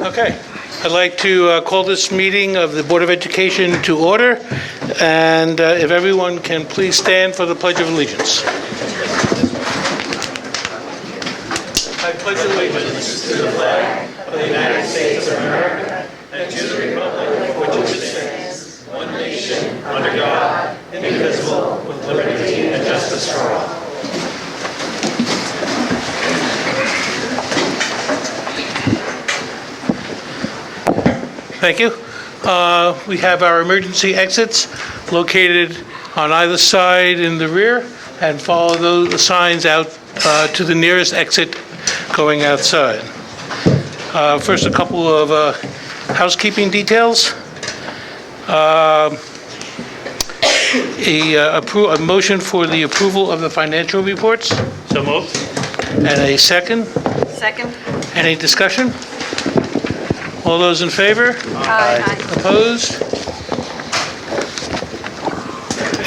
Okay, I'd like to call this meeting of the Board of Education to order, and if everyone can please stand for the Pledge of Allegiance. I pledge allegiance to the flag of the United States of America and to the republic for which it stands, one nation, under God, indivisible, with liberty and justice for all. Thank you. We have our emergency exits located on either side in the rear, and follow those signs out to the nearest exit going outside. First, a couple of housekeeping details. A motion for the approval of the financial reports. So moved. And a second. Second. Any discussion? All those in favor? Aye. Opposed?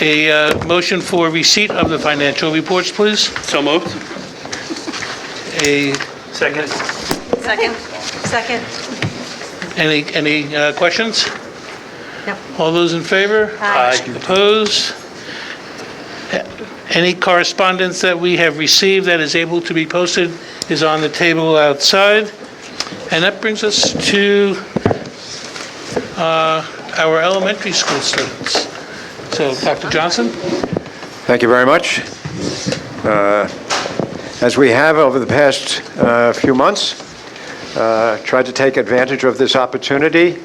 A motion for receipt of the financial reports, please. So moved. Second. Second. Second. Any questions? No. All those in favor? Aye. Opposed? Any correspondence that we have received that is able to be posted is on the table outside. And that brings us to our elementary school students. So, Dr. Johnson? Thank you very much. As we have over the past few months, tried to take advantage of this opportunity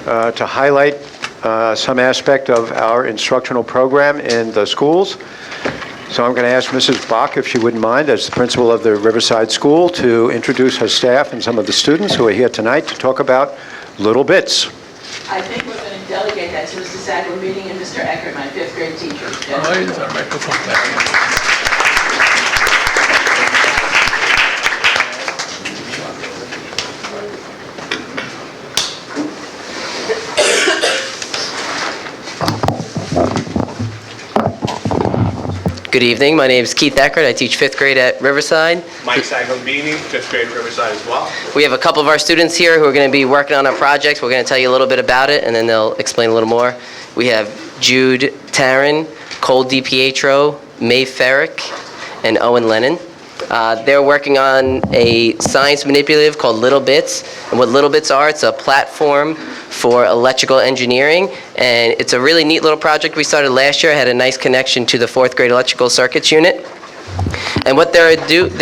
to highlight some aspect of our instructional program in the schools. So I'm going to ask Mrs. Bach, if she wouldn't mind, as the principal of the Riverside School, to introduce her staff and some of the students who are here tonight to talk about Little Bits. I think we're going to delegate that to Mr. Sagamini and Mr. Eckert, my fifth grade teacher. Why is our microphone back? Good evening. My name is Keith Eckert. I teach fifth grade at Riverside. Mike Sagombini, fifth grade Riverside as well. We have a couple of our students here who are going to be working on our projects. We're going to tell you a little bit about it, and then they'll explain a little more. We have Jude Taryn, Cole DiPietro, May Ferrick, and Owen Lennon. They're working on a science manipulative called Little Bits. And what Little Bits are, it's a platform for electrical engineering, and it's a really neat little project we started last year. It had a nice connection to the fourth grade electrical circuits unit. And what they're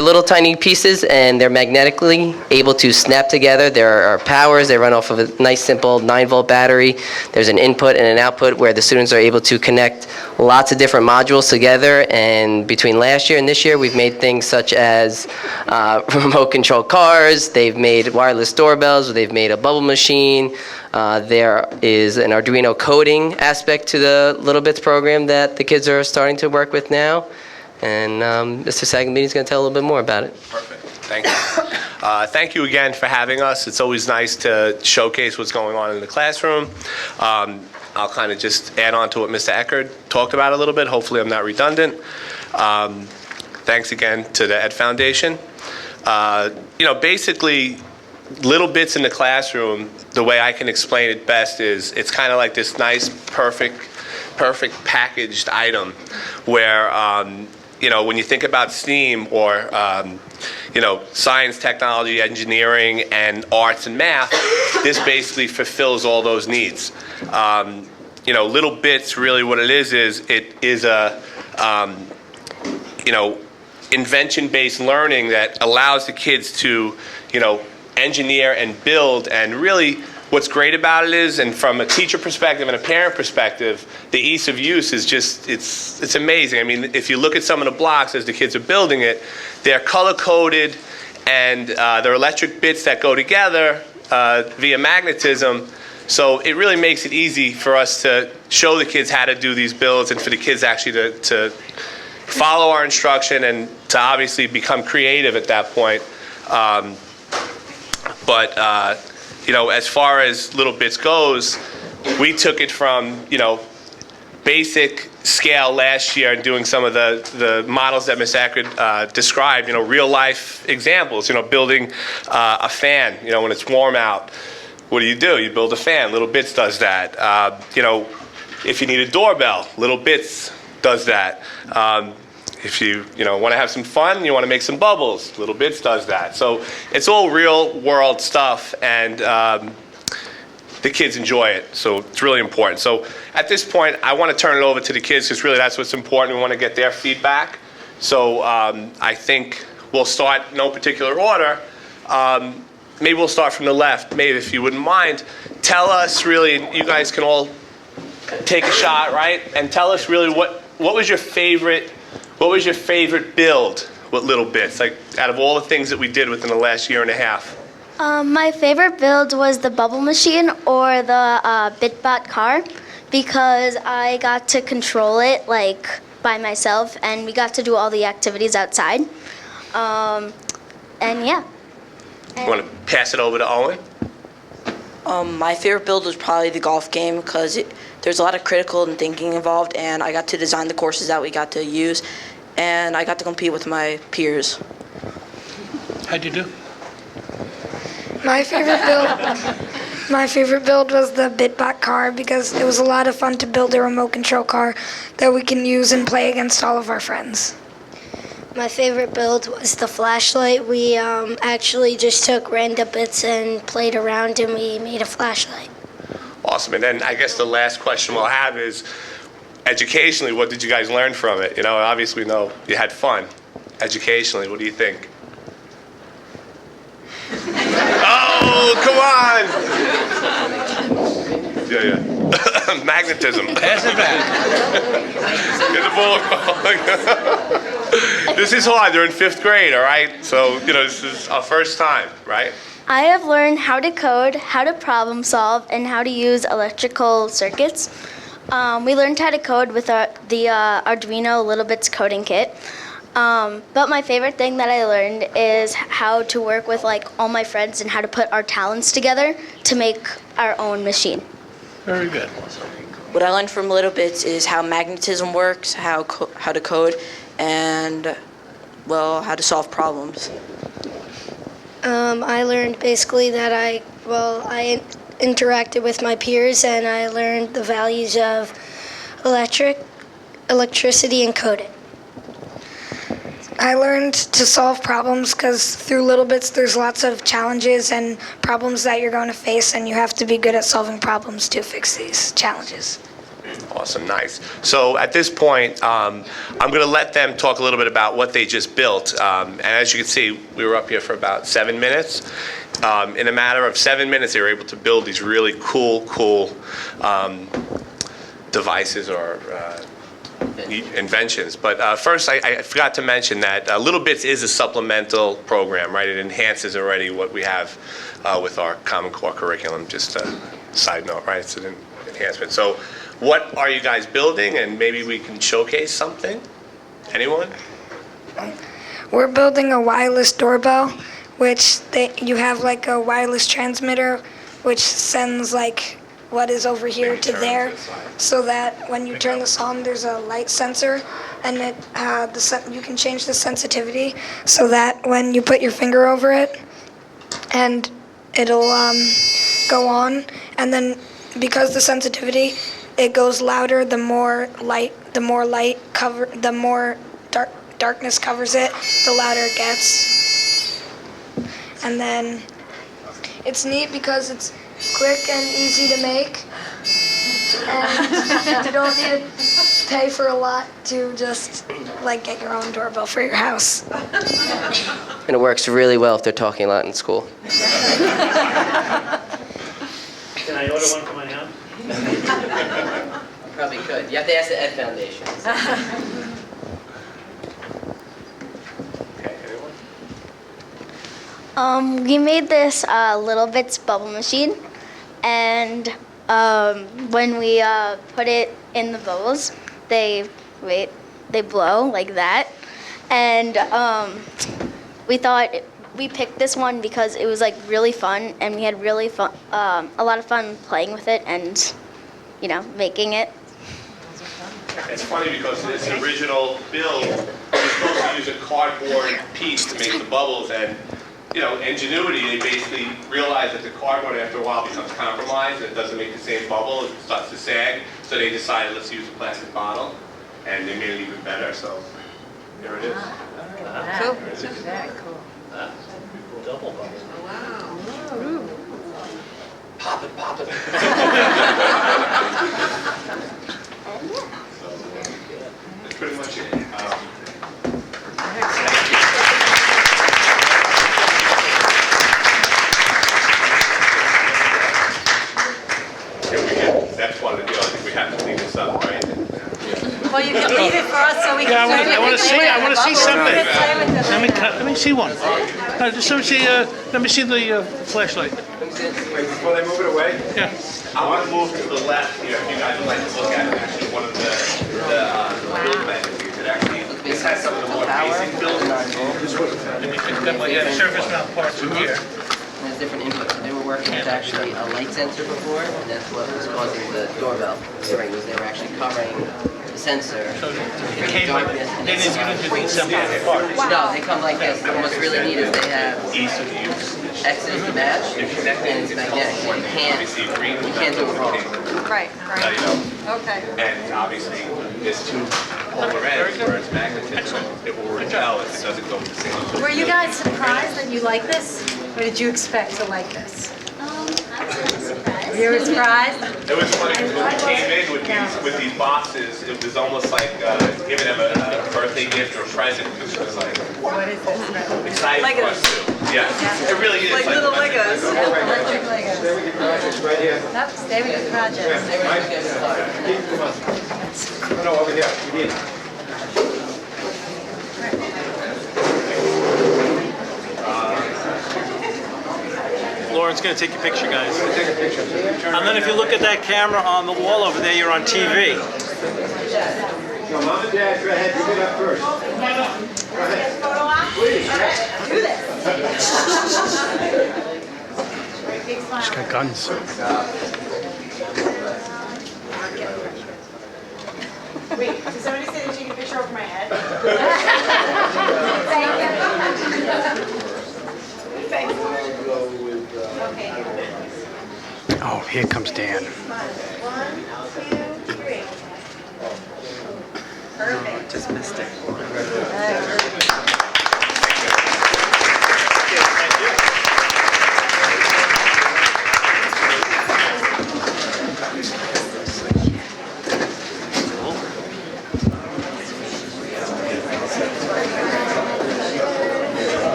little tiny pieces, and they're magnetically able to snap together. There are powers. They run off of a nice simple 9-volt battery. There's an input and an output where the students are able to connect lots of different modules together. And between last year and this year, we've made things such as remote control cars. They've made wireless doorbells. They've made a bubble machine. There is an Arduino coding aspect to the Little Bits program that the kids are starting to work with now. And Mr. Sagamini is going to tell a little bit more about it. Perfect. Thank you. Thank you again for having us. It's always nice to showcase what's going on in the classroom. I'll kind of just add on to what Mr. Eckert talked about a little bit. Hopefully I'm not redundant. Thanks again to the Ed Foundation. Basically, Little Bits in the classroom, the way I can explain it best is it's kind of like this nice, perfect packaged item where, when you think about STEAM or, science, technology, engineering, and arts and math, this basically fulfills all those needs. Little Bits, really what it is it is a, invention-based learning that allows the kids to, engineer and build, and really what's great about it is, and from a teacher perspective and a parent perspective, the ease of use is just, it's amazing. I mean, if you look at some of the blocks as the kids are building it, they're color-coded, and they're electric bits that go together via magnetism. So it really makes it easy for us to show the kids how to do these builds, and for the kids actually to follow our instruction and to obviously become creative at that point. As far as Little Bits goes, we took it from, basic scale last year and doing some of the models that Ms. Ackred described, real life examples, building a fan, when it's warm out. What do? You build a fan. Little Bits does that. If you need a doorbell, Little Bits does that. If you want to have some fun, you want to make some bubbles, Little Bits does that. So it's all real world stuff, and the kids enjoy it. So it's really important. So at this point, I want to turn it over to the kids because really that's what's important. We want to get their feedback. So I think we'll start no particular order. Maybe we'll start from the left. Maybe if you wouldn't mind, tell us really, you guys can all take a shot, right? And tell us really what was your favorite build with Little Bits, like out of all the things that we did within the last year and a half? My favorite build was the bubble machine or the BitBot car because I got to control it like by myself and we got to do all the activities outside. And yeah. You want to pass it over to Owen? My favorite build was probably the golf game because there's a lot of critical and thinking involved, and I got to design the courses that we got to use, and I got to compete with my peers. How'd you do? My favorite build was the BitBot car because it was a lot of fun to build a remote control car that we can use and play against all of our friends. My favorite build was the flashlight. We actually just took random bits and played around and we made a flashlight. Awesome. And then I guess the last question we'll have is, educationally, what did you guys learn from it? Obviously we know you had fun. Educationally, what do you think? Oh, come on! Yeah. Magnetism. Pass it back. Get the ball. This is hard. They're in 5th grade, all right? So, this is our first time, right? I have learned how to code, how to problem solve, and how to use electrical circuits. We learned how to code with the Arduino Little Bits coding kit. But my favorite thing that I learned is how to work with all my friends and how to put our talents together to make our own machine. Very good. What I learned from Little Bits is how magnetism works, how to code, and, how to solve problems. I learned basically that I interacted with my peers and I learned the values of electricity and coding. I learned to solve problems because through Little Bits there's lots of challenges and problems that you're going to face, and you have to be good at solving problems to fix these challenges. Awesome, nice. So at this point, I'm going to let them talk a little bit about what they just built. And as you can see, we were up here for about 7 minutes. In a matter of 7 minutes, they were able to build these really cool devices or inventions. But first, I forgot to mention that Little Bits is a supplemental program, right? It enhances already what we have with our Common Core curriculum. Just a side note, right? It's an enhancement. So what are you guys building? And maybe we can showcase something. Anyone? We're building a wireless doorbell, which you have a wireless transmitter, which sends what is over here to there, so that when you turn this on, there's a light sensor, and you can change the sensitivity so that when you put your finger over it, and it'll go on, and then because the sensitivity, it goes louder the more darkness covers it, the louder it gets. And then it's neat because it's quick and easy to make, and you don't need to pay for a lot to just get your own doorbell for your house. And it works really well if they're talking a lot in school. Can I order one for my house? Probably could. You have to ask the Ed Foundation. Okay, anyone? We made this Little Bits bubble machine, and when we put it in the bubbles, they blow like that. And we picked this one because it was really fun, and we had really fun, a lot of fun playing with it and making it. It's funny because this original build was supposed to use a cardboard piece to make the bubbles, and ingenuity, they basically realized that the cardboard after a while becomes compromised and it doesn't make the same bubble, it starts to sag, so they decided let's use a plastic bottle, and they made it even better, so there it is. Cool. Double bubble. Pop it, pop it. So, that's pretty much it. That's one of the deal. I think we have to clean this up, right? Well, you can leave it for us so we can. Yeah, I want to see something. Play with them. Let me see one. Just let me see the flashlight. Wait, before they move it away? Yeah. I want to move to the left here, if you guys would like to look at it. Actually, one of the build magazines that actually, this has some of the more basic buildings. Surface mount parts from here. There's different inputs. So they were working with actually a light sensor before, and that's what was causing the doorbell to ring, was they were actually covering the sensor to create darkness. And They didn't need something apart. No, they come like this. And what's really neat is they have Ease of use. X's to match, and it's magnetic. So you can't do it wrong. Right, right. Okay. And obviously, there's two polar ends where it's magnetism. It will repel if it doesn't go with the same. Were you guys surprised that you like this? Or did you expect to like this? I was really surprised. You were surprised? It was funny because when we came in with these boxes, it was almost like giving them a birthday gift or a present. It was like What is this? exciting for us too. Yeah, it really is. Like little Legos. Electric Legos. Right here. Yep, stay with the project. No, over here. We need it. Lauren's going to take your picture, guys. And then if you look at that camera on the wall over there, you're on TV. So Mom and Dad, go ahead, you get up first. Go ahead. She's got guns. Wait, did somebody say they take a picture over my head? Oh, here comes Dan. 1, 2, 3. Perfect. Just missed it.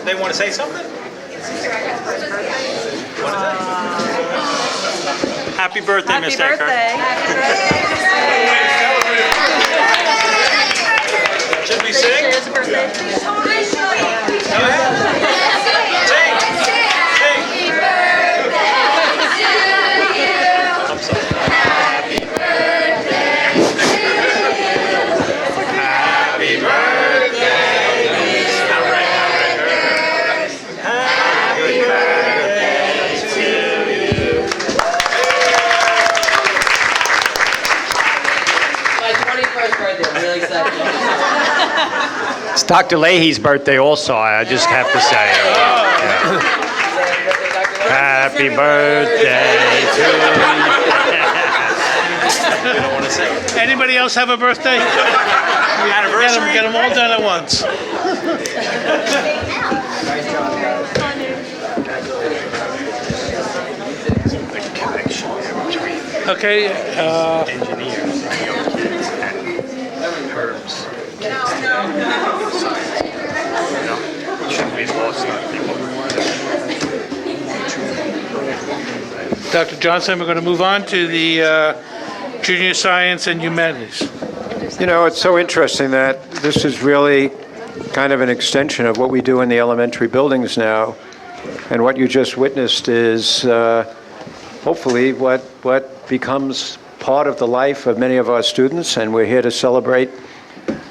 They want to say something? What is that? Happy birthday, Happy Mr. Eckhart. birthday. Should we sing? There's a birthday. Go ahead. Sing. Sing. I'm sorry. Happy birthday. All right. Happy birthday to you. My 21st birthday, I'm really excited. It's Dr. Leahy's birthday also, I just have to say. Happy birthday to you. You don't want to sing? Anybody else have a birthday? Anniversary? Get them all done at once. Okay, Engineers, and Herbs. Shouldn't be lost on people. Dr. Johnson, we're going to move on to the junior science and humanities. You know, it's so interesting that this is really kind of an extension of what we do in the elementary buildings now. And what you just witnessed is hopefully what becomes part of the life of many of our students. And we're here to celebrate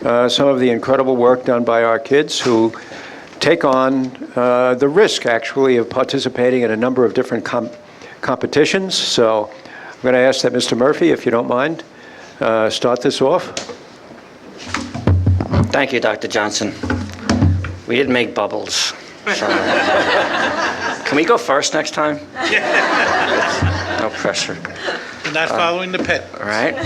some of the incredible work done by our kids who take on the risk, actually, of participating in a number of different competitions. So I'm going to ask that Mr. Murphy, if you don't mind, start this off. Thank you, Dr. Johnson. We didn't make bubbles. So. Can we go first next time? No pressure. You're not following the pet. All right.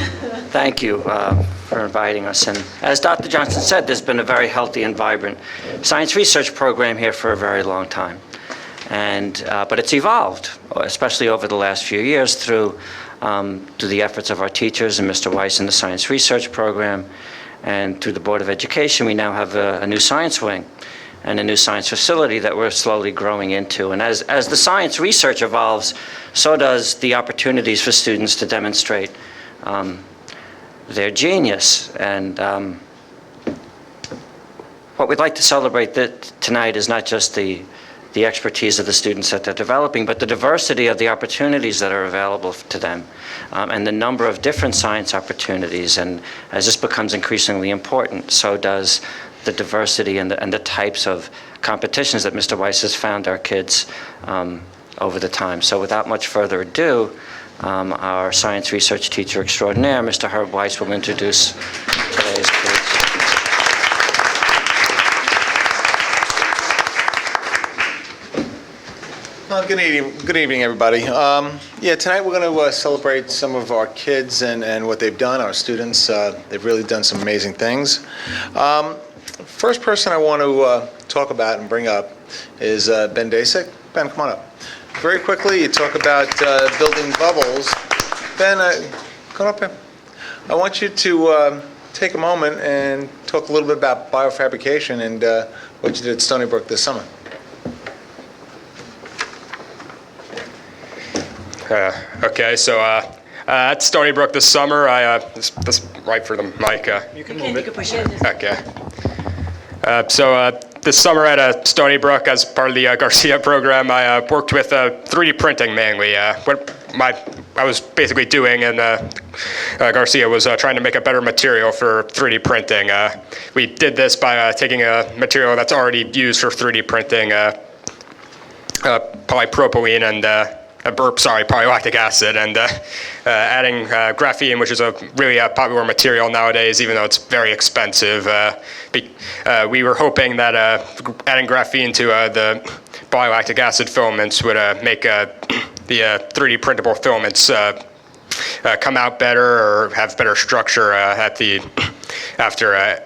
Thank you for inviting us. And as Dr. Johnson said, there's been a very healthy and vibrant science research program here for a very long time. But it's evolved, especially over the last few years through the efforts of our teachers and Mr. Weiss in the science research program. And through the Board of Education, we now have a new science wing and a new science facility that we're slowly growing into. And as the science research evolves, so does the opportunities for students to demonstrate their genius. And what we'd like to celebrate tonight is not just the expertise of the students that they're developing, but the diversity of the opportunities that are available to them, and the number of different science opportunities. And as this becomes increasingly important, so does the diversity and the types of competitions that Mr. Weiss has found our kids over the time. So without much further ado, our science research teacher extraordinaire, Mr. Herb Weiss, will introduce today's kids. Well, good evening, everybody. Tonight we're going to celebrate some of our kids and what they've done, our students. They've really done some amazing things. First person I want to talk about and bring up is Ben Dasick. Ben, come on up. Very quickly, you talk about building bubbles. Ben, come up here. I want you to take a moment and talk a little bit about biofabrication and what you did at Stony Brook this summer. Okay, so at Stony Brook this summer, this right for the mic. You can move it. Okay. This summer at Stony Brook, as part of the Garcia program, I worked with 3D printing mainly. What I was basically doing, and Garcia was trying to make a better material for 3D printing. We did this by taking a material that's already used for 3D printing, polypropylene and polylactic acid, and adding graphene, which is a really popular material nowadays, even though it's very expensive. We were hoping that adding graphene to the polylactic acid filaments would make the 3D printable filaments come out better or have better structure after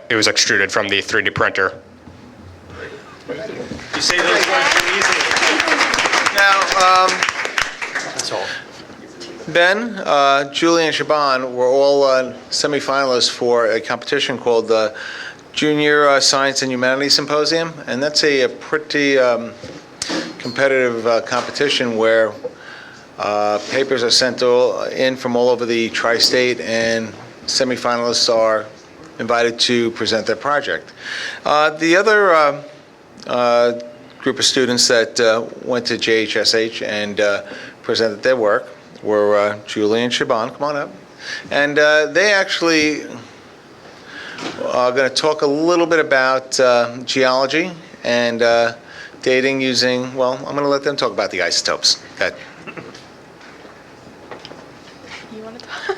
it was extruded from the 3D printer. You say those words too easily. Now, Ben, Julie, and Shaban were all semifinalists for a competition called the Junior Science and Humanities Symposium, and that's a pretty competitive competition where papers are sent in from all over the tri-state, and semifinalists are invited to present their project. The other group of students that went to JHSH and presented their work were Julie and Shaban. Come on up. And they actually are going to talk a little bit about geology and dating using, well, I'm going to let them talk about the isotopes. Go ahead. You want to talk?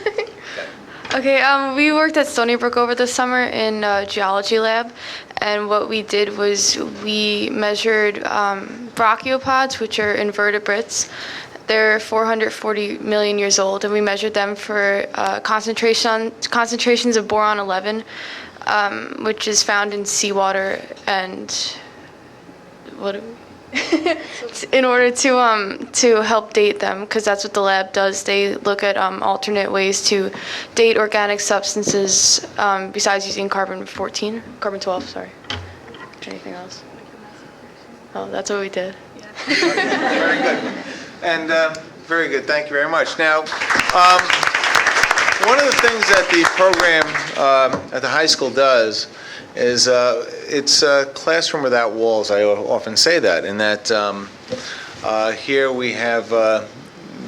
Okay, we worked at Stony Brook over the summer in geology lab, and what we did was we measured brachiopods, which are invertebrates. They're 440 million years old, and we measured them for concentrations of boron-11, which is found in seawater, and in order to help date them, because that's what the lab does. They look at alternate ways to date organic substances besides using carbon-12, sorry. Anything else? Oh, that's what we did. Very good. And very good. Thank you very much. Now, one of the things that the program at the high school does is it's a classroom without walls. I often say that, in that here we have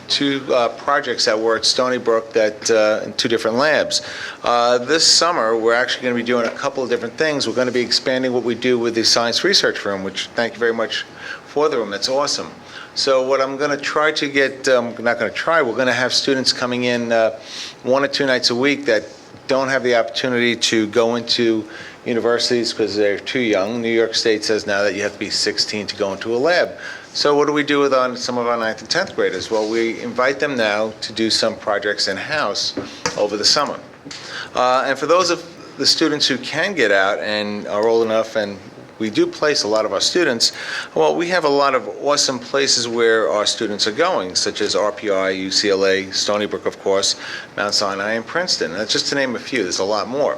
two projects that were at Stony Brook that in two different labs. This summer, we're actually going to be doing a couple of different things. We're going to be expanding what we do with the science research room, which thank you very much for the room. It's awesome. So what I'm going to try to get, not going to try, we're going to have students coming in 1 or 2 nights a week that don't have the opportunity to go into universities because they're too young. New York State says now that you have to be 16 to go into a lab. So what do we do with some of our 9th and 10th graders? Well, we invite them now to do some projects in-house over the summer. And for those of the students who can get out and are old enough, and we do place a lot of our students, well, we have a lot of awesome places where our students are going, such as RPI, UCLA, Stony Brook, of course, Mount Sinai, and Princeton. That's just to name a few. There's a lot more.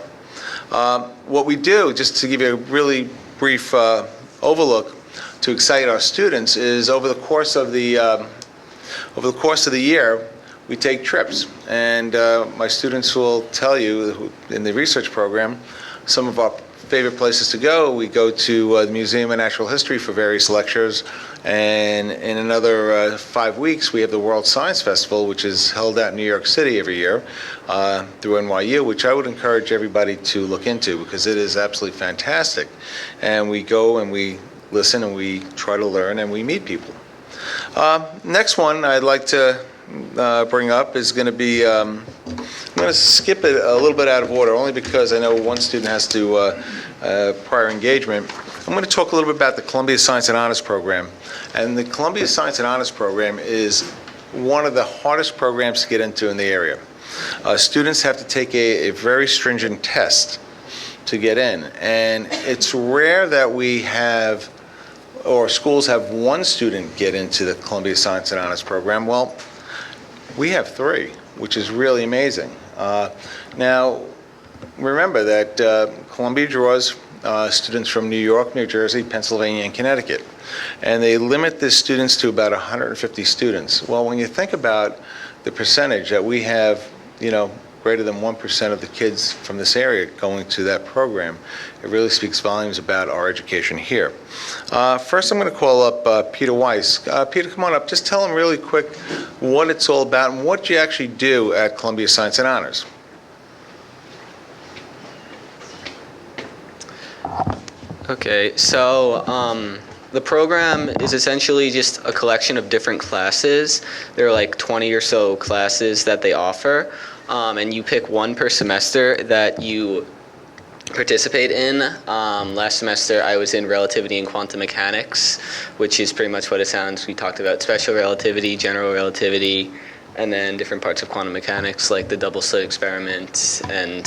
What we do, just to give you a really brief overlook to excite our students, is over the course of the year, we take trips. And my students will tell you in the research program some of our favorite places to go. We go to the Museum of Natural History for various lectures, and in another 5 weeks we have the World Science Festival, which is held out in New York City every year through NYU, which I would encourage everybody to look into because it is absolutely fantastic. And we go and we listen and we try to learn and we meet people. Next one I'd like to bring up is going to be, I'm going to skip it a little bit out of order, only because I know one student has to prior engagement. I'm going to talk a little bit about the Columbia Science and Honors Program. And the Columbia Science and Honors Program is one of the hardest programs to get into in the area. Students have to take a very stringent test to get in. And it's rare that we have, or schools have one student get into the Columbia Science and Honors Program. Well, we have 3, which is really amazing. Now, remember that Columbia draws students from New York, New Jersey, Pennsylvania, and Connecticut. And they limit the students to about 150 students. Well, when you think about the percentage that we have, greater than 1% of the kids from this area going to that program, it really speaks volumes about our education here. First, I'm going to call up Peter Weiss. Peter, come on up. Just tell him really quick what it's all about and what you actually do at Columbia Science and Honors. Okay, so the program is essentially just a collection of different classes. There are like 20 or so classes that they offer, and you pick one per semester that you participate in. Last semester I was in relativity and quantum mechanics, which is pretty much what it sounds. We talked about special relativity, general relativity, and then different parts of quantum mechanics like the double slit experiment and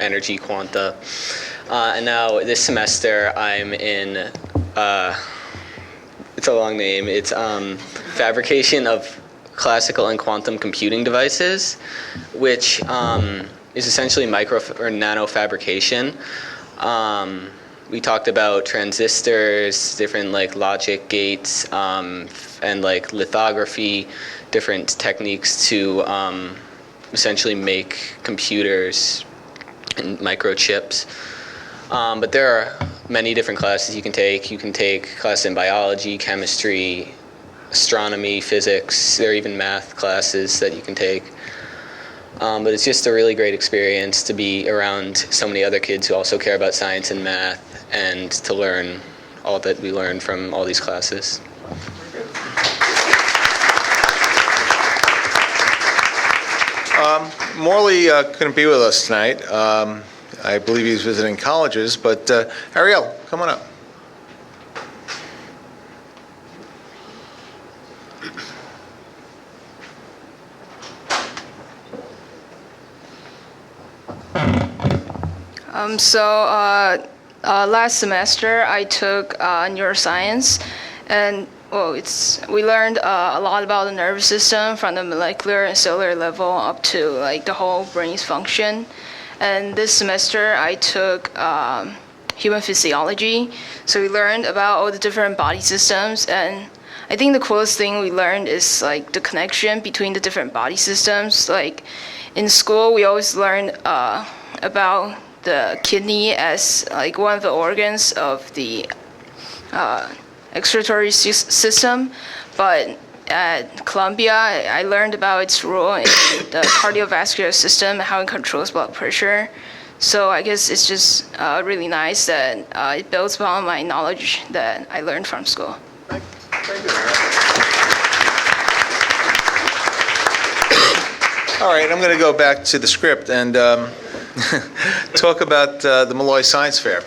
energy quanta. And now this semester I'm in, it's a long name, it's fabrication of classical and quantum computing devices, which is essentially micro or nano fabrication. We talked about transistors, different like logic gates, and like lithography, different techniques to essentially make computers and microchips. But there are many different classes you can take. You can take classes in biology, chemistry, astronomy, physics. There are even math classes that you can take. But it's just a really great experience to be around so many other kids who also care about science and math, and to learn all that we learn from all these classes. Morley couldn't be with us tonight. I believe he's visiting colleges, but Ariel, come on up. Last semester I took neuroscience, and we learned a lot about the nervous system from the molecular and cellular level up to like the whole brain's function. And this semester I took human physiology, so we learned about all the different body systems. And I think the coolest thing we learned is like the connection between the different body systems. Like in school we always learn about the kidney as like one of the organs of the excretory system, but at Columbia I learned about its role in the cardiovascular system, how it controls blood pressure. So I guess it's just really nice that it builds upon my knowledge that I learned from school. All right, I'm going to go back to the script and talk about the Malloy Science Fair.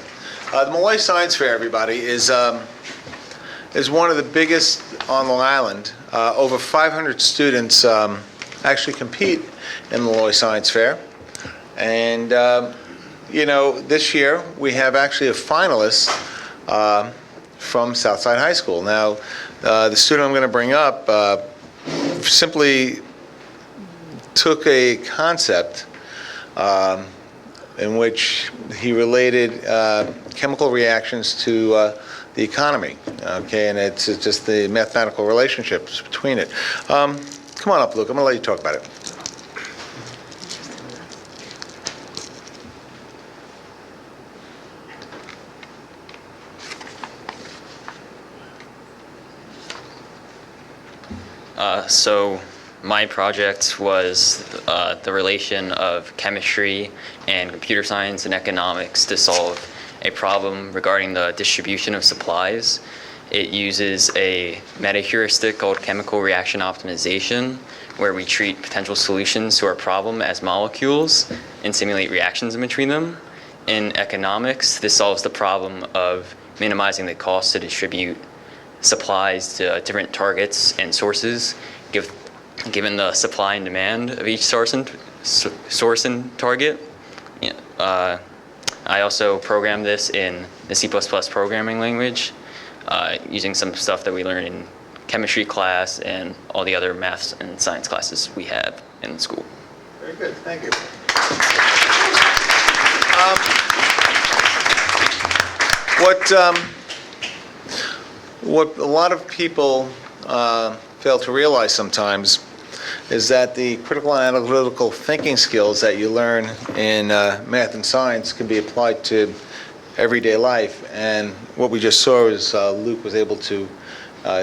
The Malloy Science Fair, everybody, is one of the biggest on Long Island. Over 500 students actually compete in the Malloy Science Fair. And, you know, this year we have actually a finalist from Southside High School. Now, the student I'm going to bring up simply took a concept in which he related chemical reactions to the economy, okay, and it's just the mathematical relationships between it. Come on up, Luke. I'm going to let you talk about it. So my project was the relation of chemistry and computer science and economics to solve a problem regarding the distribution of supplies. It uses a meta-heuristic called chemical reaction optimization, where we treat potential solutions to our problem as molecules and simulate reactions in between them. In economics, this solves the problem of minimizing the cost to distribute supplies to different targets and sources, given the supply and demand of each source and target. I also programmed this in the C++ programming language, using some stuff that we learned in chemistry class and all the other maths and science classes we have in school. Very good, thank you. What a lot of people fail to realize sometimes is that the critical and analytical thinking skills that you learn in math and science can be applied to everyday life. And what we just saw is Luke was able to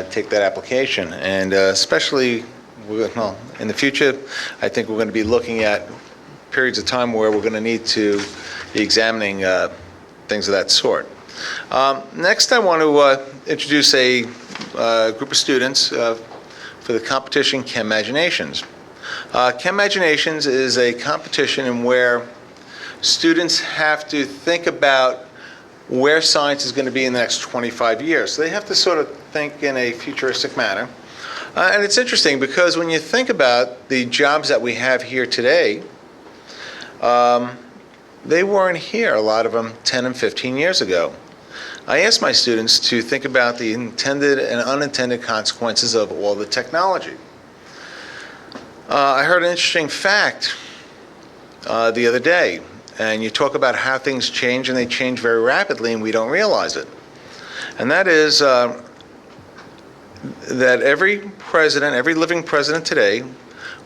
take that application. And especially, well, in the future, I think we're going to be looking at periods of time where we're going to need to be examining things of that sort. Next, I want to introduce a group of students for the competition Chemaginations. Chemaginations is a competition in where students have to think about where science is going to be in the next 25 years. So they have to sort of think in a futuristic manner. And it's interesting because when you think about the jobs that we have here today, they weren't here, a lot of them, 10 and 15 years ago. I asked my students to think about the intended and unintended consequences of all the technology. I heard an interesting fact the other day, and you talk about how things change, and they change very rapidly, and we don't realize it. And that is that every president, every living president today,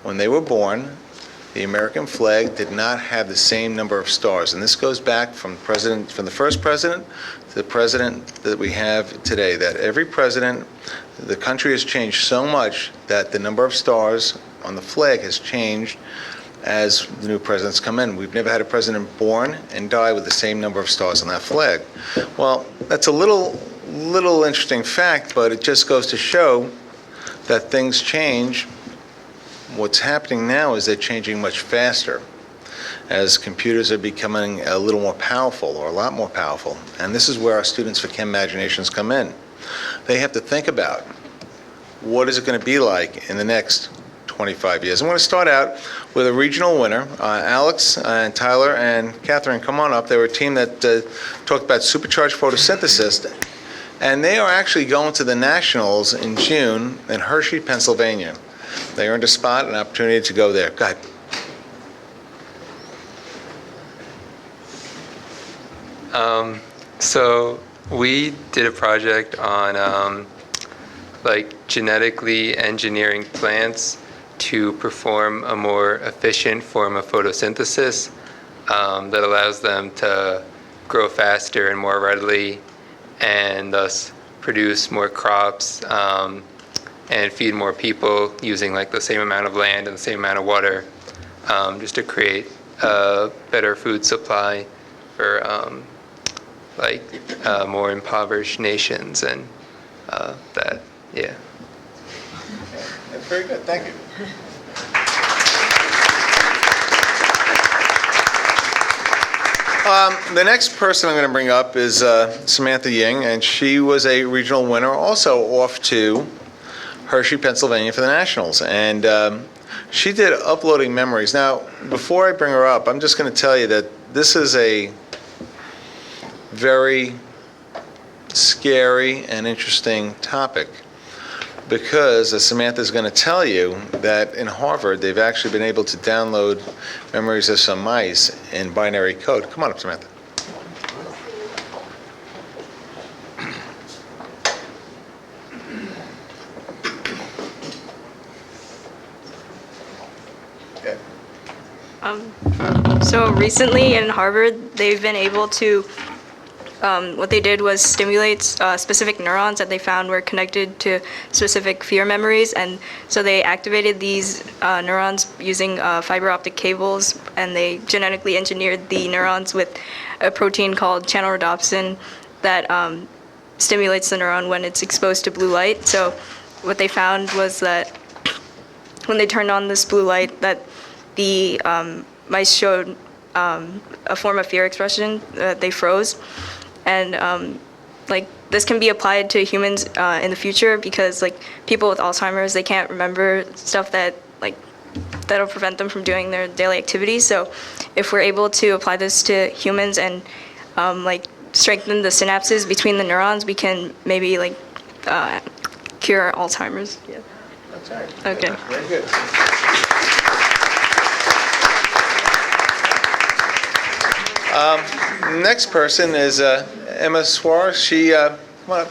when they were born, the American flag did not have the same number of stars. And this goes back from the first president to the president that we have today, that every president, the country has changed so much that the number of stars on the flag has changed as the new presidents come in. We've never had a president born and die with the same number of stars on that flag. Well, that's a little interesting fact, but it just goes to show that things change. What's happening now is they're changing much faster as computers are becoming a little more powerful, or a lot more powerful. And this is where our students for Chemaginations come in. They have to think about what is it going to be like in the next 25 years. I'm going to start out with a regional winner. Alex and Tyler and Catherine, come on up. They were a team that talked about supercharged photosynthesis. And they are actually going to the Nationals in June in Hershey, Pennsylvania. They earned a spot, an opportunity to go there. Go ahead. So we did a project on like genetically engineering plants to perform a more efficient form of photosynthesis that allows them to grow faster and more readily, and thus produce more crops and feed more people using like the same amount of land and the same amount of water, just to create better food supply for more impoverished nations and that, yeah. That's very good, thank you. The next person I'm going to bring up is Samantha Ying, and she was a regional winner also off to Hershey, Pennsylvania for the Nationals. And she did uploading memories. Now, before I bring her up, I'm just going to tell you that this is a very scary and interesting topic because, as Samantha is going to tell you, that in Harvard they've actually been able to download memories of some mice in binary code. Come on up, Samantha. So recently in Harvard, they've been able to, what they did was stimulate specific neurons that they found were connected to specific fear memories. And so they activated these neurons using fiber optic cables, and they genetically engineered the neurons with a protein called channel rhodopsin that stimulates the neuron when it's exposed to blue light. So what they found was that when they turned on this blue light, that the mice showed a form of fear expression. They froze, and this can be applied to humans in the future because people with Alzheimer's, they can't remember stuff that'll prevent them from doing their daily activities. So if we're able to apply this to humans and strengthen the synapses between the neurons, we can maybe cure Alzheimer's. Yeah. That's right. Okay. Very good. Next person is Emma Suarez. She, come on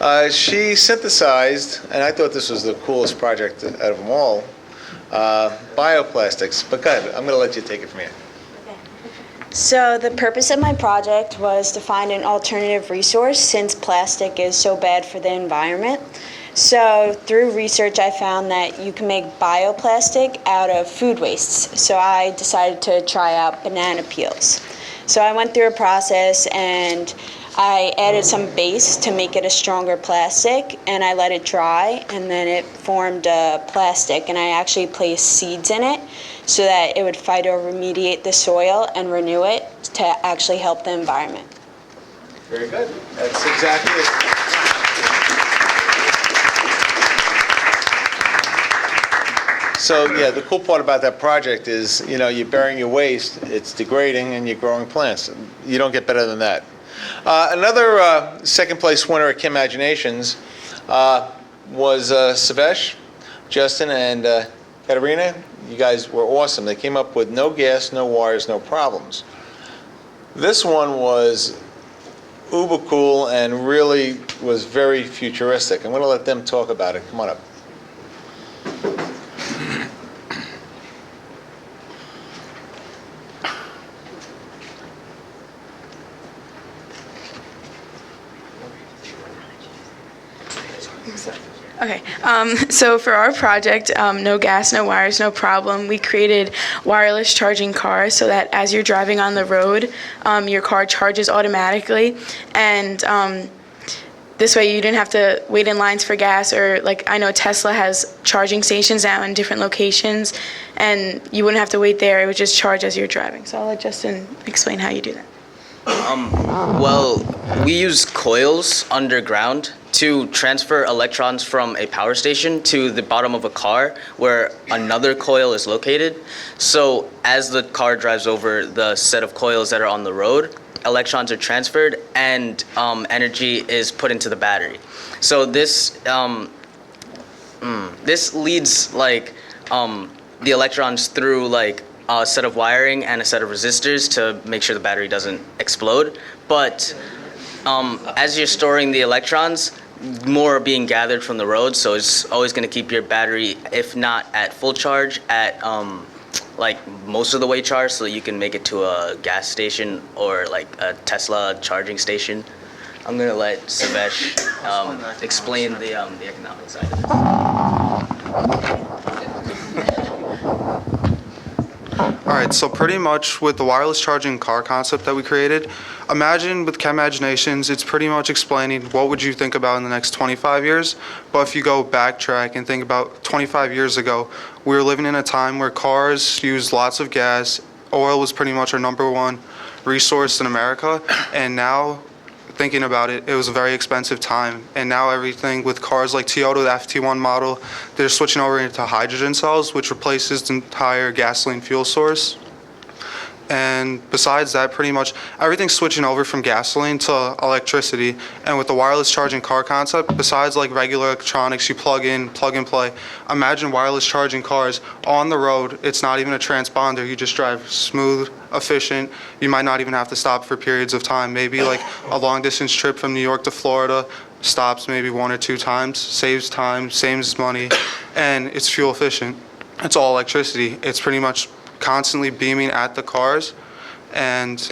up. She synthesized, and I thought this was the coolest project out of them all, bioplastics. But go ahead, I'm going to let you take it from here. So the purpose of my project was to find an alternative resource since plastic is so bad for the environment. So through research, I found that you can make bioplastic out of food wastes. So I decided to try out banana peels. So I went through a process and I added some base to make it a stronger plastic, and I let it dry, and then it formed a plastic, and I actually placed seeds in it so that it would phytoremediate the soil and renew it to actually help the environment. Very good. That's exactly it. So yeah, the cool part about that project is, you're burying your waste, it's degrading, and you're growing plants. You don't get better than that. Another second place winner at Kim Imaginations was Savesh, Justin, and Katerina. You guys were awesome. They came up with no gas, no wires, no problems. This one was uber cool and really was very futuristic. I'm going to let them talk about it. Come on up. Okay, so for our project, no gas, no wires, no problem, we created wireless charging cars so that as you're driving on the road, your car charges automatically, and this way you didn't have to wait in lines for gas, or I know Tesla has charging stations now in different locations, and you wouldn't have to wait there, it would just charge as you're driving. So I'll let Justin explain how you do that. Well, we use coils underground to transfer electrons from a power station to the bottom of a car where another coil is located. So as the car drives over the set of coils that are on the road, electrons are transferred and energy is put into the battery. So this this leads the electrons through a set of wiring and a set of resistors to make sure the battery doesn't explode. But as you're storing the electrons, more are being gathered from the road, so it's always going to keep your battery, if not at full charge, at most of the way charged, so you can make it to a gas station or a Tesla charging station. I'm going to let Savesh explain the economic side of this. All right, so pretty much with the wireless charging car concept that we created, imagine with Chemaginations, it's pretty much explaining what would you think about in the next 25 years. But if you go backtrack and think about 25 years ago, we were living in a time where cars used lots of gas. Oil was pretty much our #1 resource in America. And now, thinking about it, it was a very expensive time. And now everything with cars like Toyota, the FT1 model, they're switching over into hydrogen cells, which replaces the entire gasoline fuel source. And besides that, pretty much everything's switching over from gasoline to electricity. And with the wireless charging car concept, besides like regular electronics, you plug in, plug and play. Imagine wireless charging cars on the road. It's not even a transponder. You just drive smooth, efficient. You might not even have to stop for periods of time. Maybe like a long distance trip from New York to Florida, stops maybe 1 or 2 times, saves time, saves money, and it's fuel efficient. It's all electricity. It's pretty much constantly beaming at the cars, and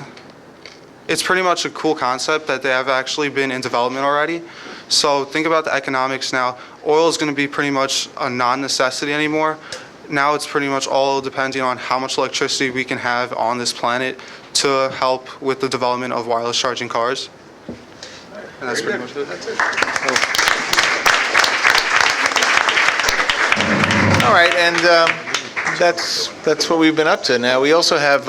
it's pretty much a cool concept that they have actually been in development already. So think about the economics now. Oil is going to be pretty much a non-necessity anymore. Now it's pretty much all depending on how much electricity we can have on this planet to help with the development of wireless charging cars. And that's pretty much it. That's it. All right, and that's what we've been up to. Now, we also have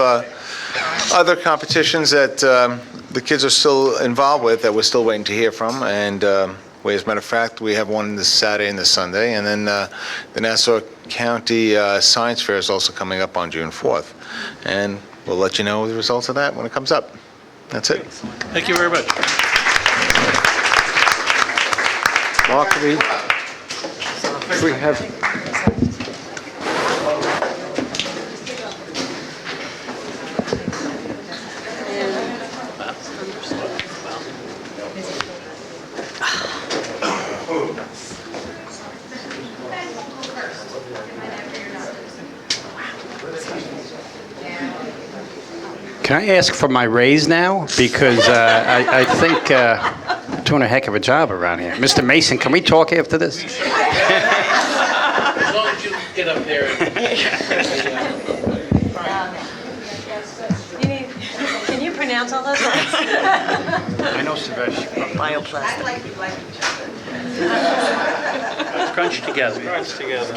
other competitions that the kids are still involved with that we're still waiting to hear from. And as a matter of fact, we have one this Saturday and this Sunday. And then the Nassau County Science Fair is also coming up on June 4th. And we'll let you know the results of that when it comes up. That's it. Thank you very much. Mark, we have... Can I ask for my raise now? Because I think I'm doing a heck of a job around here. Mr. Mason, can we talk after this? As long as you get up there. Can you pronounce all those words? I know Sevesh. Bioplastic. Crunch together. Crunch together.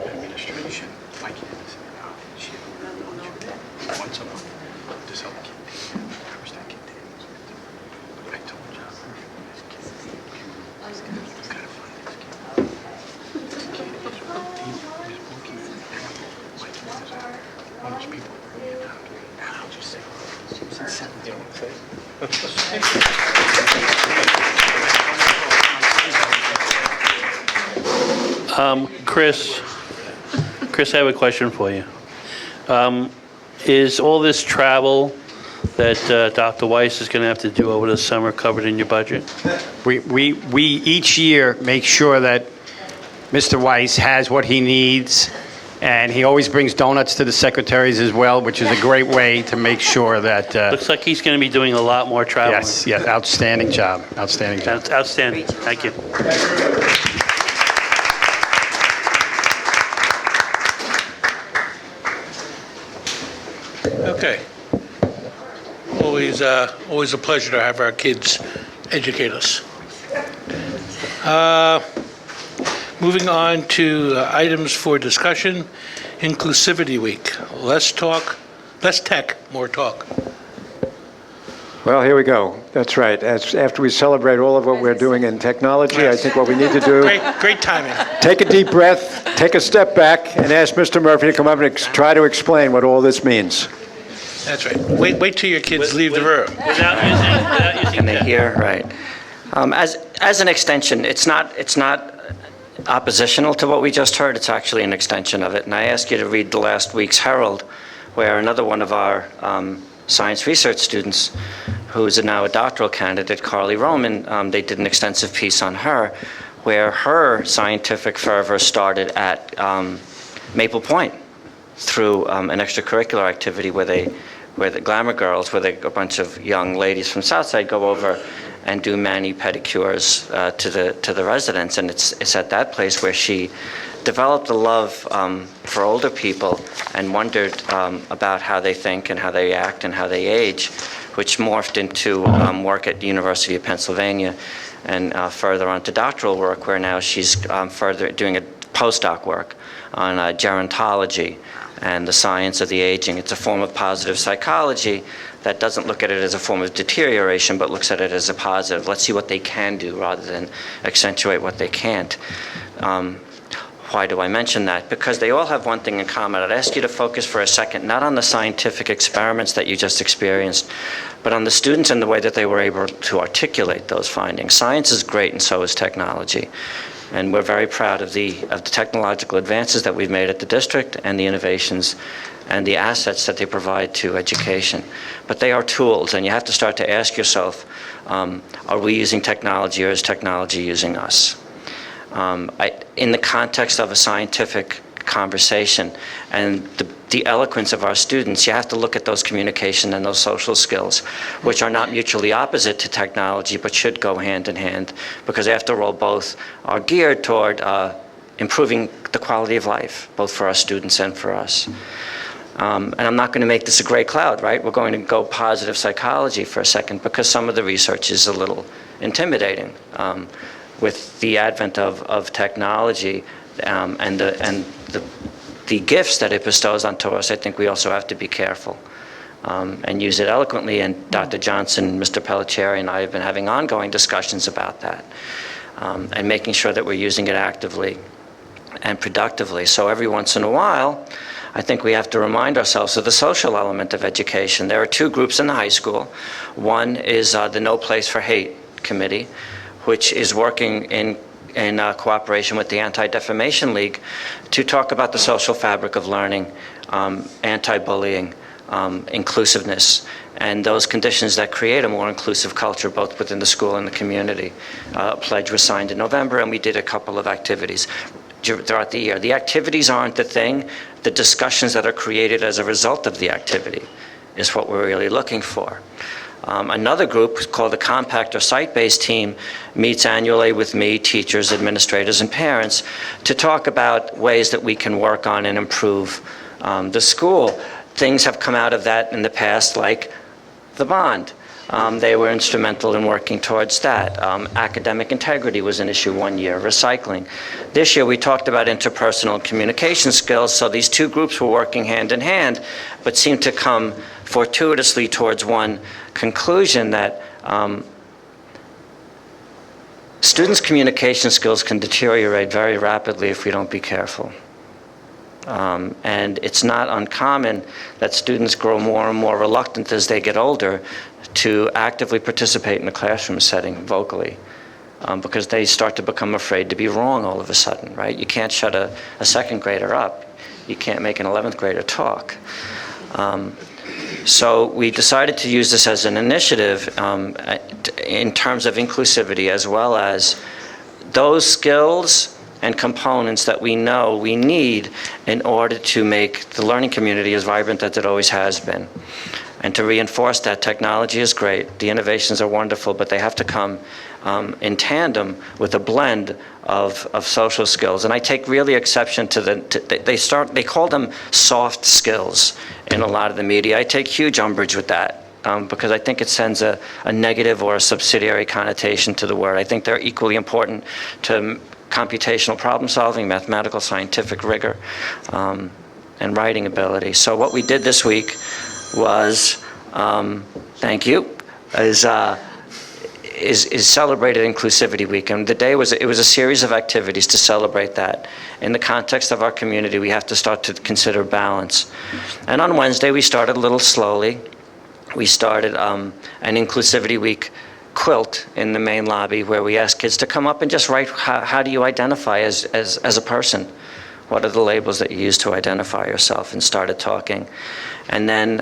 Administration, like she once a month, this other kid, first that kid did. But I told you, this kid, you gotta find this kid. This kid is deep, he's looking for like all those people bring it down. Now I'll just say, it's in 17. Chris, I have a question for you. Is all this travel that Dr. Weiss is going to have to do over the summer covered in your budget? We each year make sure that Mr. Weiss has what he needs, and he always brings donuts to the secretaries as well, which is a great way to make sure that... Looks like he's going to be doing a lot more traveling. Yes, outstanding job, outstanding job. That's outstanding. Thank you. Okay. Always a pleasure to have our kids educate us. Moving on to items for discussion, Inclusivity Week. Less tech, more talk. Well, here we go. That's right. After we celebrate all of what we're doing in technology, I think what we need to do... Great timing. Take a deep breath, take a step back, and ask Mr. Murphy to come up and try to explain what all this means. That's right. Wait till your kids leave the room. Without using Can they hear? Right. As an extension, it's not oppositional to what we just heard. It's actually an extension of it. And I ask you to read the last week's Herald, where another one of our science research students, who is now a doctoral candidate, Carly Roman, they did an extensive piece on her, where her scientific fervor started at Maple Point through an extracurricular activity where they where the Glamour Girls, where a bunch of young ladies from Southside go over and do mani-pedicures to the residents. And it's at that place where she developed a love for older people and wondered about how they think and how they act and how they age, which morphed into work at the University of Pennsylvania and further on to doctoral work, where now she's further doing a postdoc work on gerontology and the science of the aging. It's a form of positive psychology that doesn't look at it as a form of deterioration, but looks at it as a positive. Let's see what they can do rather than accentuate what they can't. Why do I mention that? Because they all have one thing in common. I'd ask you to focus for a second, not on the scientific experiments that you just experienced, but on the students and the way that they were able to articulate those findings. Science is great, and so is technology. And we're very proud of the technological advances that we've made at the district and the innovations and the assets that they provide to education. But they are tools, and you have to start to ask yourself, are we using technology, or is technology using us? In the context of a scientific conversation and the eloquence of our students, you have to look at those communication and those social skills, which are not mutually opposite to technology, but should go hand in hand, because after all, both are geared toward improving the quality of life, both for our students and for us. And I'm not going to make this a gray cloud, right? We're going to go positive psychology for a second, because some of the research is a little intimidating. With the advent of technology and the gifts that it bestows onto us, I think we also have to be careful and use it eloquently. And Dr. Johnson, Mr. Pelliccieri, and I have been having ongoing discussions about that and making sure that we're using it actively and productively. So every once in a while, I think we have to remind ourselves of the social element of education. There are two groups in the high school. One is the No Place for Hate Committee, which is working in cooperation with the Anti-Defamation League to talk about the social fabric of learning, anti-bullying, inclusiveness, and those conditions that create a more inclusive culture both within the school and the community. A pledge was signed in November, and we did a couple of activities throughout the year. The activities aren't the thing. The discussions that are created as a result of the activity is what we're really looking for. Another group called the Compact or Site-Based Team meets annually with me, teachers, administrators, and parents to talk about ways that we can work on and improve the school. Things have come out of that in the past, like the bond. They were instrumental in working towards that. Academic integrity was an issue one year, recycling. This year we talked about interpersonal communication skills, so these two groups were working hand in hand, but seemed to come fortuitously towards one conclusion that students' communication skills can deteriorate very rapidly if we don't be careful. And it's not uncommon that students grow more and more reluctant as they get older to actively participate in a classroom setting vocally, because they start to become afraid to be wrong all of a sudden, right? You can't shut a second grader up. You can't make an 11th grader talk. So we decided to use this as an initiative in terms of inclusivity, as well as those skills and components that we know we need in order to make the learning community as vibrant as it always has been. And to reinforce that, technology is great, the innovations are wonderful, but they have to come in tandem with a blend of social skills. And I take really exception to they call them soft skills in a lot of the media. I take huge umbrage with that because I think it sends a negative or a subsidiary connotation to the word. I think they're equally important to computational problem solving, mathematical scientific rigor, and writing ability. So what we did this week was, thank you, is celebrated Inclusivity Week. And the day was a series of activities to celebrate that. In the context of our community, we have to start to consider balance. And on Wednesday, we started a little slowly. We started an Inclusivity Week quilt in the main lobby where we asked kids to come up and just write, how do you identify as a person? What are the labels that you use to identify yourself? And started talking. And then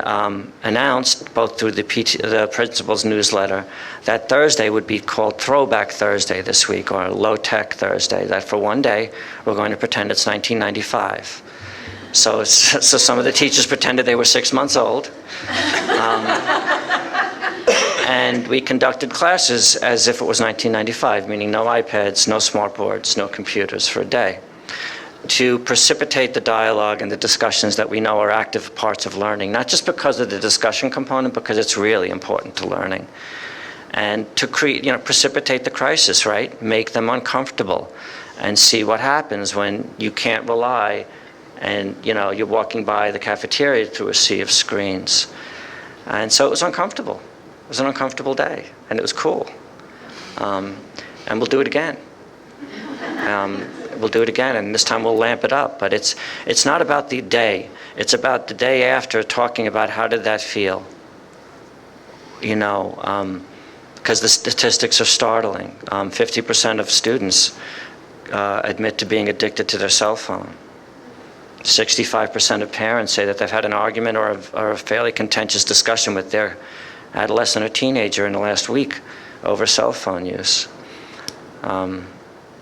announced, both through the principal's newsletter, that Thursday would be called Throwback Thursday this week, or Low Tech Thursday, that for one day we're going to pretend it's 1995. So some of the teachers pretended they were 6 months old. And we conducted classes as if it was 1995, meaning no iPads, no smartboards, no computers for a day, to precipitate the dialogue and the discussions that we know are active parts of learning, not just because of the discussion component, because it's really important to learning. And to precipitate the crisis, right? Make them uncomfortable and see what happens when you can't rely and you're walking by the cafeteria through a sea of screens. And so it was uncomfortable. It was an uncomfortable day, and it was cool. And we'll do it again. We'll do it again, and this time we'll lamp it up. But it's not about the day. It's about the day after, talking about how did that feel. Because the statistics are startling. 50% of students admit to being addicted to their cell phone. 65% of parents say that they've had an argument or a fairly contentious discussion with their adolescent or teenager in the last week over cell phone use. But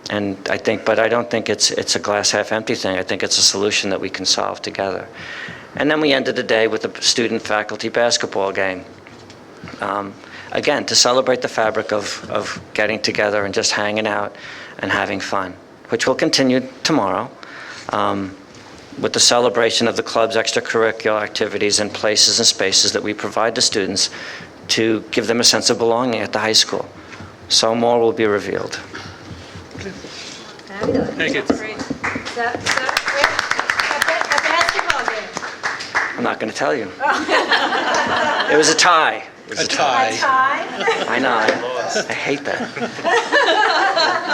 I don't think it's a glass half empty thing. I think it's a solution that we can solve together. And then we ended the day with a student-faculty basketball game. Again, to celebrate the fabric of getting together and just hanging out and having fun, which will continue tomorrow with the celebration of the club's extracurricular activities and places and spaces that we provide to students to give them a sense of belonging at the high school. So more will be revealed. Fabulous. Thank you. That's great. A basketball game. I'm not going to tell you. It was a tie. It was A tie. A tie? I know. I hate that.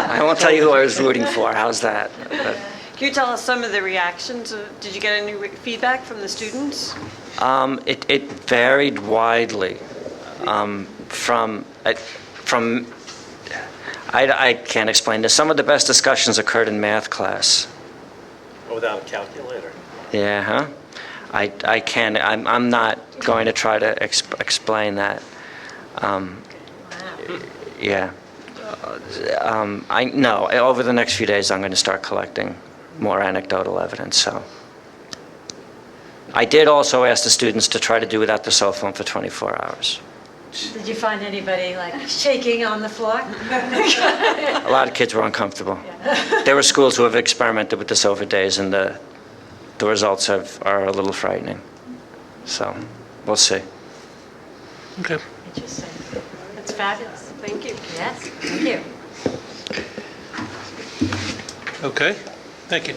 I won't tell you who I was rooting for. How's that? But, Can you tell us some of the reactions? Did you get any feedback from the students? it varied widely. I can't explain this. Some of the best discussions occurred in math class. Without a calculator. Yeah, huh? I can't. I'm not going to try to explain that. Yeah. No. Over the next few days, I'm going to start collecting more anecdotal evidence. So, I did also ask the students to try to do without their cell phone for 24 hours. Did you find anybody like shaking on the floor? A lot of kids were uncomfortable. There were schools who have experimented with this over days, and the results are a little frightening. So, we'll see. Okay. Interesting. That's fabulous. Thank you. Yes, thank you. Okay, thank you.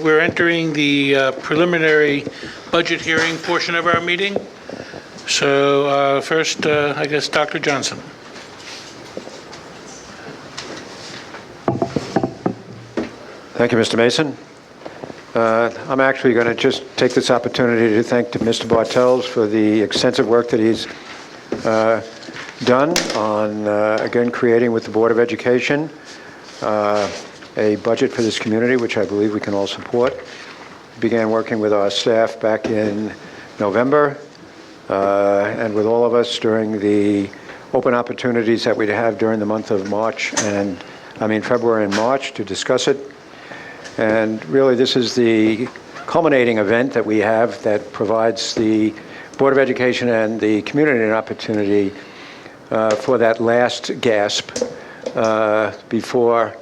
We're entering the preliminary budget hearing portion of our meeting. So first, I guess, Dr. Johnson. Thank you, Mr. Mason. I'm actually going to just take this opportunity to thank Mr. Bartels for the extensive work that he's done on, again, creating with the Board of Education a budget for this community, which I believe we can all support. We began working with our staff back in November, and with all of us during the open opportunities that we'd have during the month of February and March to discuss it. And really, this is the culminating event that we have that provides the Board of Education and the community an opportunity for that last gasp before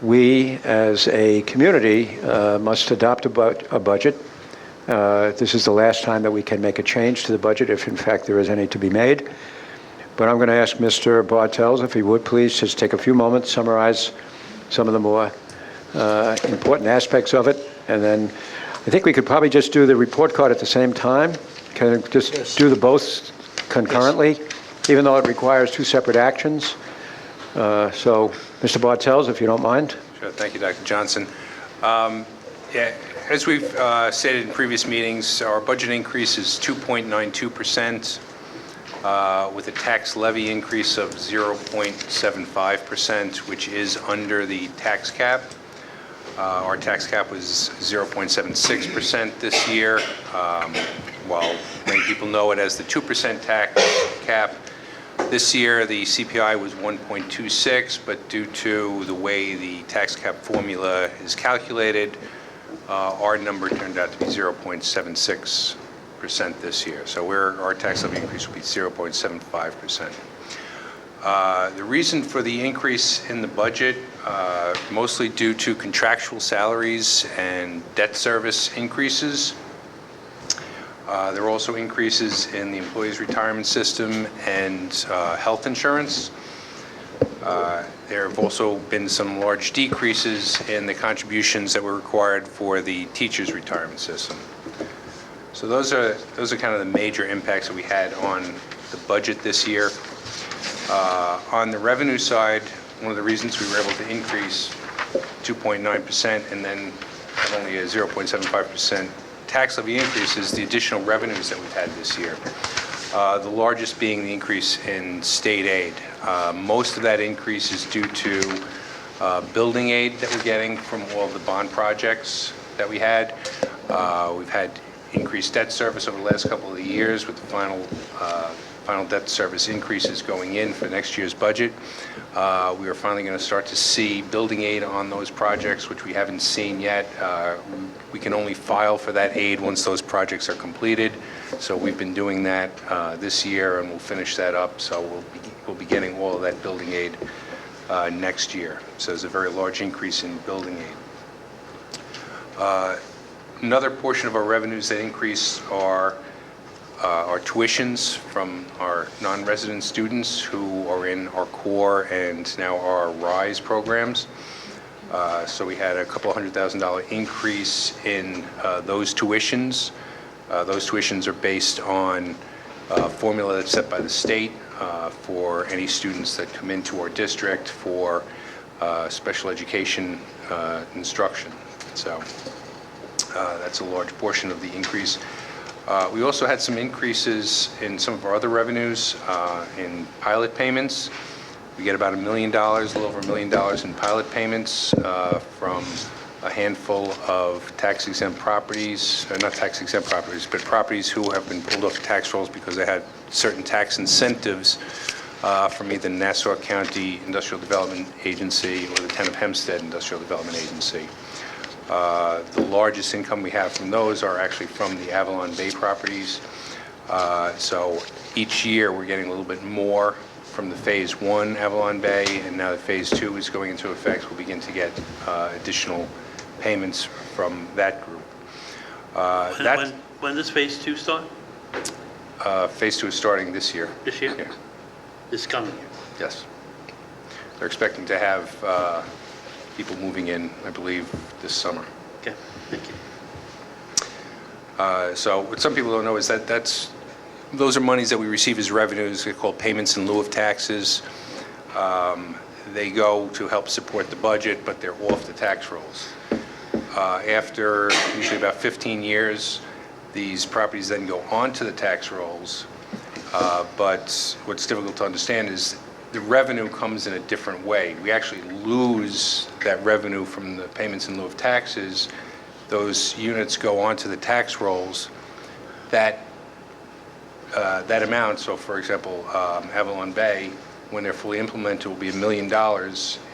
we, as a community, must adopt a budget. This is the last time that we can make a change to the budget, if in fact there is any to be made. But I'm going to ask Mr. Bartels, if he would please just take a few moments, summarize some of the more important aspects of it, and then I think we could probably just do the report card at the same time. Can I just do the both concurrently, even though it requires two separate actions? So, Mr. Bartels, if you don't mind. Sure. Thank you, Dr. Johnson. As we've stated in previous meetings, our budget increase is 2.92%, with a tax levy increase of 0.75%, which is under the tax cap. Our tax cap was 0.76% this year, while many people know it as the 2% tax cap. This year, the CPI was 1.26, but due to the way the tax cap formula is calculated, our number turned out to be 0.76% this year. So our tax levy increase will be 0.75%. The reason for the increase in the budget, mostly due to contractual salaries and debt service increases. There are also increases in the employees' retirement system and health insurance. There have also been some large decreases in the contributions that were required for the teachers' retirement system. So those are kind of the major impacts that we had on the budget this year. On the revenue side, one of the reasons we were able to increase 2.9% and then have only a 0.75% tax levy increase is the additional revenues that we've had this year. The largest being the increase in state aid. Most of that increase is due to building aid that we're getting from all the bond projects that we had. We've had increased debt service over the last couple of years with the final debt service increases going in for next year's budget. We are finally going to start to see building aid on those projects, which we haven't seen yet. We can only file for that aid once those projects are completed. So we've been doing that this year, and we'll finish that up. So we'll be getting all of that building aid next year. So there's a very large increase in building aid. Another portion of our revenues that increase are our tuitions from our non-resident students who are in our core and now our RISE programs. So we had a couple $100,000 increase in those tuitions. Those tuitions are based on a formula that's set by the state for any students that come into our district for special education instruction. So that's a large portion of the increase. We also had some increases in some of our other revenues in pilot payments. We get about $1 million, a little over $1 million in pilot payments from a handful of tax-exempt properties, not tax-exempt properties, but properties who have been pulled off tax rolls because they had certain tax incentives from either Nassau County Industrial Development Agency or the Town of Hempstead Industrial Development Agency. The largest income we have from those are actually from the Avalon Bay properties. So each year we're getting a little bit more from the Phase 1 Avalon Bay, and now that Phase 2 is going into effect, we'll begin to get additional payments from that group. When does Phase 2 start? Phase 2 is starting this year. This year? Yeah. This coming year? Yes. They're expecting to have people moving in, I believe, this summer. Okay, thank you. So what some people don't know is that those are monies that we receive as revenues. They're called payments in lieu of taxes. They go to help support the budget, but they're off the tax rolls. After usually about 15 years, these properties then go onto the tax rolls. But what's difficult to understand is the revenue comes in a different way. We actually lose that revenue from the payments in lieu of taxes. Those units go onto the tax rolls. That amount, so for example, Avalon Bay, when they're fully implemented, will be $1 million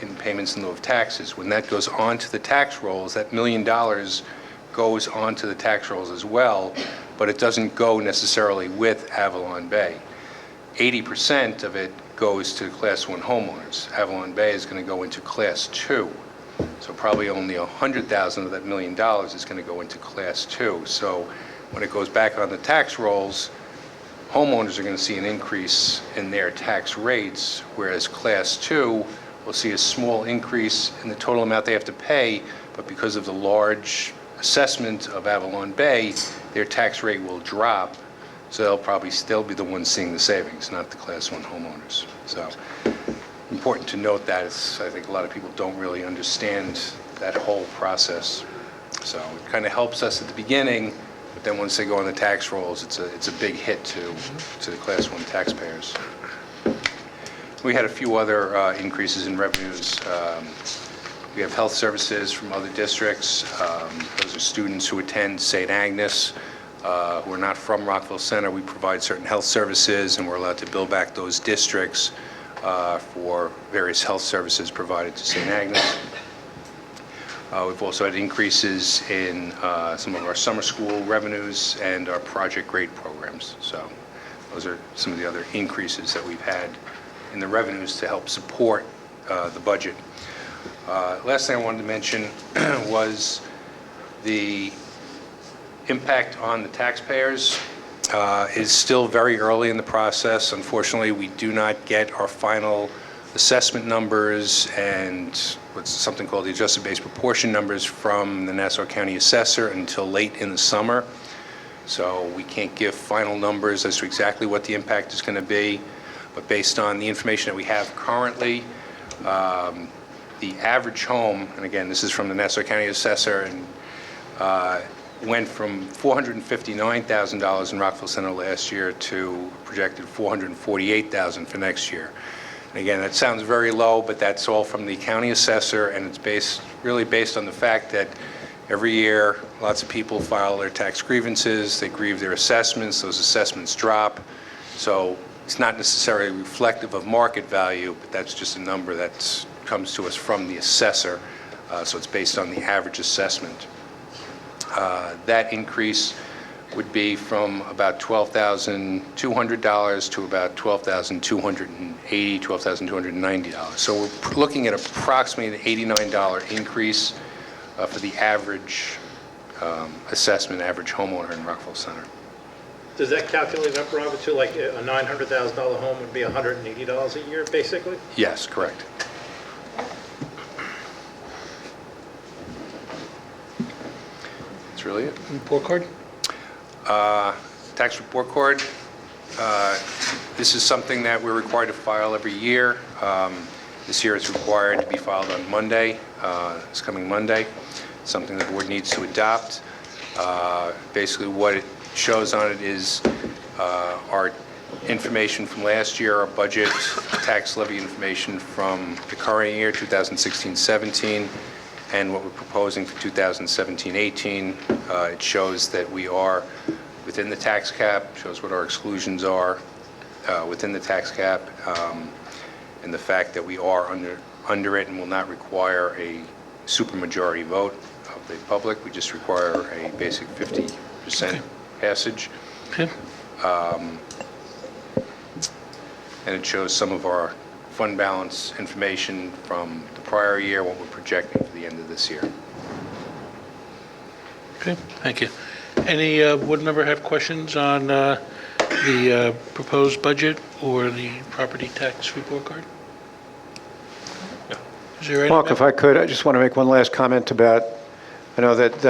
in payments in lieu of taxes. When that goes onto the tax rolls, that $1 million goes onto the tax rolls as well, but it doesn't go necessarily with Avalon Bay. 80% of it goes to Class 1 homeowners. Avalon Bay is going to go into Class 2. So probably only $100,000 of that $1 million is going to go into Class 2. So when it goes back on the tax rolls, homeowners are going to see an increase in their tax rates, whereas Class 2 will see a small increase in the total amount they have to pay, but because of the large assessment of Avalon Bay, their tax rate will drop, so they'll probably still be the ones seeing the savings, not the Class 1 homeowners. So important to note that. I think a lot of people don't really understand that whole process. So it kind of helps us at the beginning, but then once they go on the tax rolls, it's a big hit to the Class 1 taxpayers. We had a few other increases in revenues. We have health services from other districts. Those are students who attend St. Agnes, who are not from Rockville Center. We provide certain health services, and we're allowed to bill back those districts for various health services provided to St. Agnes. We've also had increases in some of our summer school revenues and our project grade programs. So those are some of the other increases that we've had in the revenues to help support the budget. Last thing I wanted to mention was the impact on the taxpayers is still very early in the process. Unfortunately, we do not get our final assessment numbers and what's something called the adjusted base proportion numbers from the Nassau County Assessor until late in the summer. So we can't give final numbers as to exactly what the impact is going to be. But based on the information that we have currently, the average home, and again, this is from the Nassau County Assessor, and went from $459,000 in Rockville Center last year to projected $448,000 for next year. And again, that sounds very low, but that's all from the county assessor, and it's really based on the fact that every year lots of people file their tax grievances, they grieve their assessments, those assessments drop. So it's not necessarily reflective of market value, but that's just a number that comes to us from the assessor. So it's based on the average assessment. That increase would be from about $12,200 to about $12,280, $12,290. So we're looking at approximately an $89 increase for the average assessment, average homeowner in Rockville Center. Does that calculate up, Robert, to like a $900,000 home would be $180 a year, basically? Yes, correct. That's really it. Report card? Tax report card. This is something that we're required to file every year. This year it's required to be filed on Monday, this coming Monday, something the board needs to adopt. Basically what it shows on it is our information from last year, our budget, tax levy information from the current year, 2016-17, and what we're proposing for 2017-18. It shows that we are within the tax cap, shows what our exclusions are within the tax cap, and the fact that we are under it and will not require a supermajority vote of the public. We just require a basic 50% passage. Okay. And it shows some of our fund balance information from the prior year, what we're projecting for the end of this year. Okay, thank you. Any board member have questions on the proposed budget or the property tax report card? Is there any? Mark, if I could, I just want to make one last comment about, I know that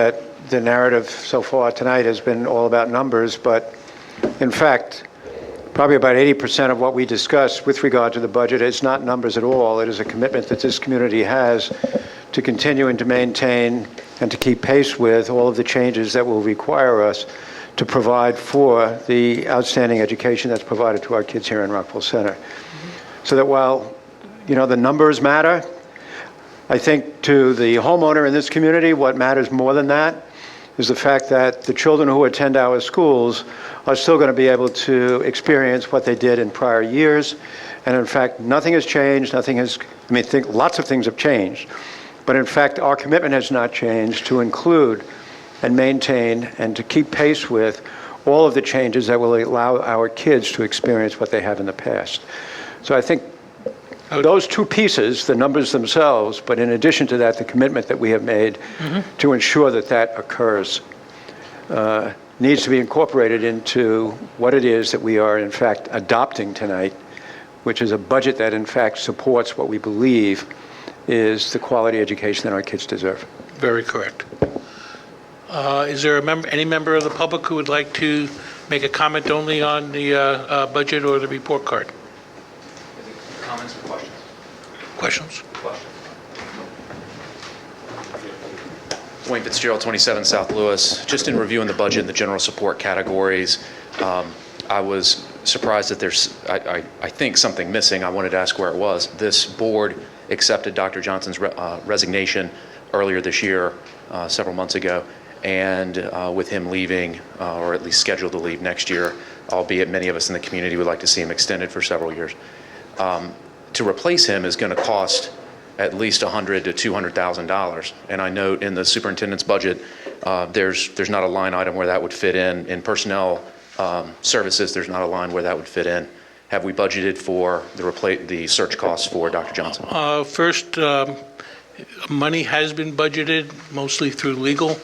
the narrative so far tonight has been all about numbers, but in fact, probably about 80% of what we discuss with regard to the budget is not numbers at all. It is a commitment that this community has to continue and to maintain and to keep pace with all of the changes that will require us to provide for the outstanding education that's provided to our kids here in Rockville Center. So that while, the numbers matter, I think to the homeowner in this community, what matters more than that is the fact that the children who attend our schools are still going to be able to experience what they did in prior years. And in fact, nothing has changed. Lots of things have changed. But in fact, our commitment has not changed to include and maintain and to keep pace with all of the changes that will allow our kids to experience what they have in the past. So I think those two pieces, the numbers themselves, but in addition to that, the commitment that we have made to ensure that that occurs, needs to be incorporated into what it is that we are in fact adopting tonight, which is a budget that in fact supports what we believe is the quality education that our kids deserve. Very correct. Is there any member of the public who would like to make a comment only on the budget or the report card? Comments or questions? Questions? Dwayne Fitzgerald, 27 South Lewis. Just in reviewing the budget and the general support categories, I was surprised that there's, I think, something missing. I wanted to ask where it was. This board accepted Dr. Johnson's resignation earlier this year, several months ago, and with him leaving, or at least scheduled to leave next year, albeit many of us in the community would like to see him extended for several years. To replace him is going to cost at least $100,000 to $200,000. And I note in the superintendent's budget, there's not a line item where that would fit in. In personnel services, there's not a line where that would fit in. Have we budgeted for the search costs for Dr. Johnson? First, money has been budgeted mostly through legal,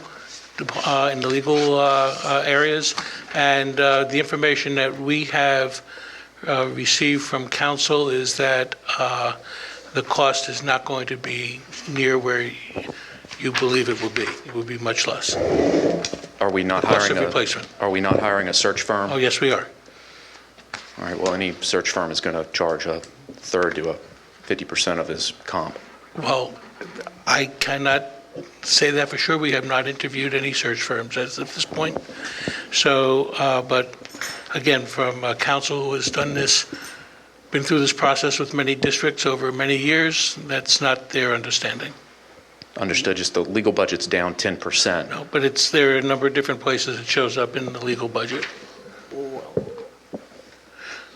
in the legal areas, and the information that we have received from council is that the cost is not going to be near where you believe it will be. It will be much less. Are we not Cost hiring of replacement. Are we not hiring a search firm? Oh, yes, we are. All right, well, any search firm is going to charge a third to 50% of his comp. Well, I cannot say that for sure. We have not interviewed any search firms as of this point. So, but again, from council who has done this, been through this process with many districts over many years, that's not their understanding. Understood, just the legal budget's down 10%. No, but there are a number of different places it shows up in the legal budget.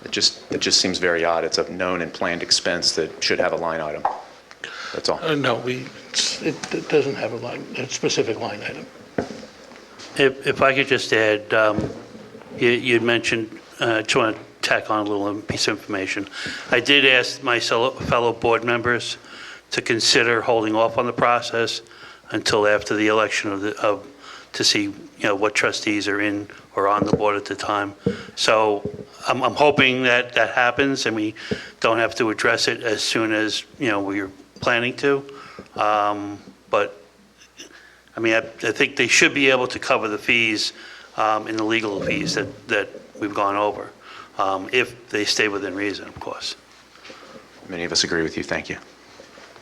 It just seems very odd. It's a known and planned expense that should have a line item. That's all. No, it doesn't have a specific line item. If I could just add, you'd mentioned, just want to tack on a little piece of information. I did ask my fellow board members to consider holding off on the process until after the election to see what trustees are in or on the board at the time. So I'm hoping that happens and we don't have to address it as soon as we're planning to. But I mean, I think they should be able to cover the fees in the legal fees that we've gone over, if they stay within reason, of course. Many of us agree with you. Thank you.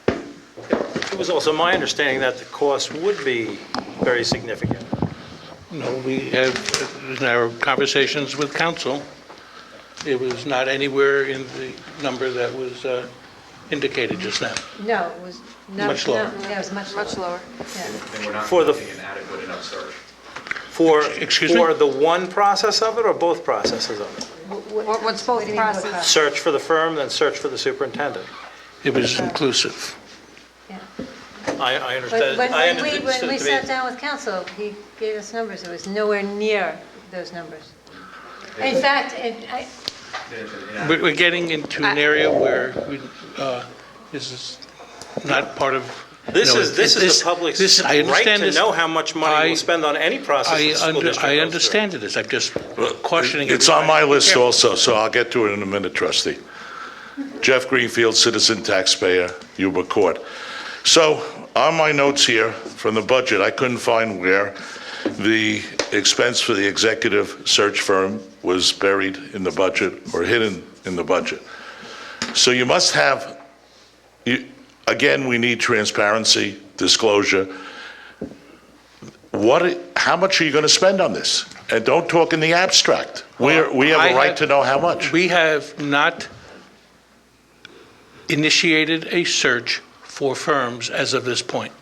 It was also my understanding that the cost would be very significant. No, we have, in our conversations with council, it was not anywhere in the number that was indicated just now. No, it was Much lower. No, it was much lower. Yeah. For the adequate enough search. Excuse me? For the one process of it or both processes of it? What's both processes? Search for the firm, then search for the superintendent. It was inclusive. I understand. When we sat down with council, he gave us numbers. It was nowhere near those numbers. In fact, We're getting into an area where this is not part of. This is the public's I right understand to this. know how much money we'll spend on any process the school district I goes understand it is. I'm just cautioning. It's on my everybody. list also, so I'll get to it in a minute, trustee. Jeff Greenfield, citizen taxpayer, Yuba Court. So on my notes here from the budget, I couldn't find where the expense for the executive search firm was buried in the budget or hidden in the budget. So you must have, again, we need transparency, disclosure. How much are you going to spend on this? And don't talk in the abstract. We have a right to know how much. We have not initiated a search for firms as of this point.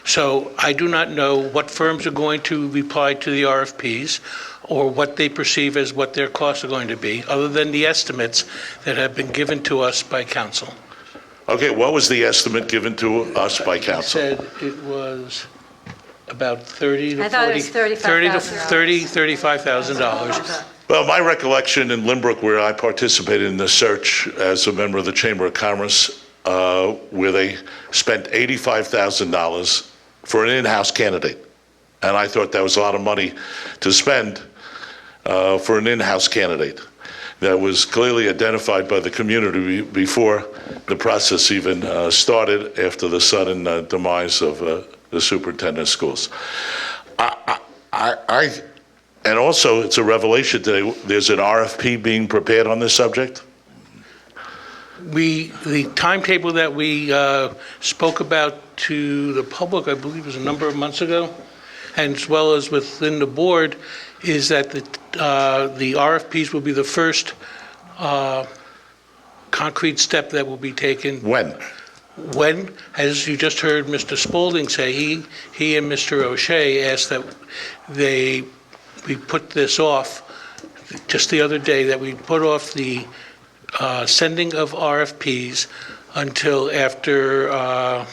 So I do not know what firms are going to reply to the RFPs or what they perceive as what their costs are going to be, other than the estimates that have been given to us by council. Okay, what was the estimate given to us by He council? said it was about 30 to 40. I thought it was $35,000. $35,000. Well, my recollection in Lynbrook, where I participated in the search as a member of the Chamber of Commerce, where they spent $85,000 for an in-house candidate. And I thought that was a lot of money to spend for an in-house candidate that was clearly identified by the community before the process even started after the sudden demise of the superintendent of schools. And also, it's a revelation today, there's an RFP being prepared on this subject? The timetable that we spoke about to the public, I believe was a number of months ago, and as well as within the board, is that the RFPs will be the first concrete step that will be taken. When? When, as you just heard Mr. Spaulding say, he and Mr. O'Shea asked that we put this off just the other day, that we put off the sending of RFPs until after, I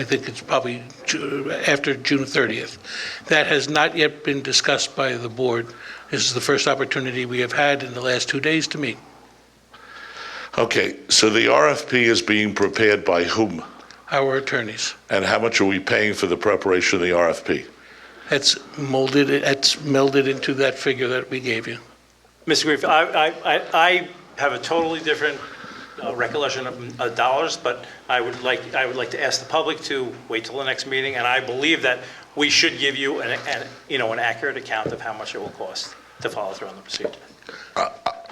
think it's probably after June 30th. That has not yet been discussed by the board. This is the first opportunity we have had in the last 2 days to meet. Okay, so the RFP is being prepared by whom? Our attorneys. And how much are we paying for the preparation of the RFP? It's melded into that figure that we gave you. Mr. Greenfield, I have a totally different recollection of dollars, but I would like to ask the public to wait till the next meeting, and I believe that we should give you an accurate account of how much it will cost to follow through on the procedure.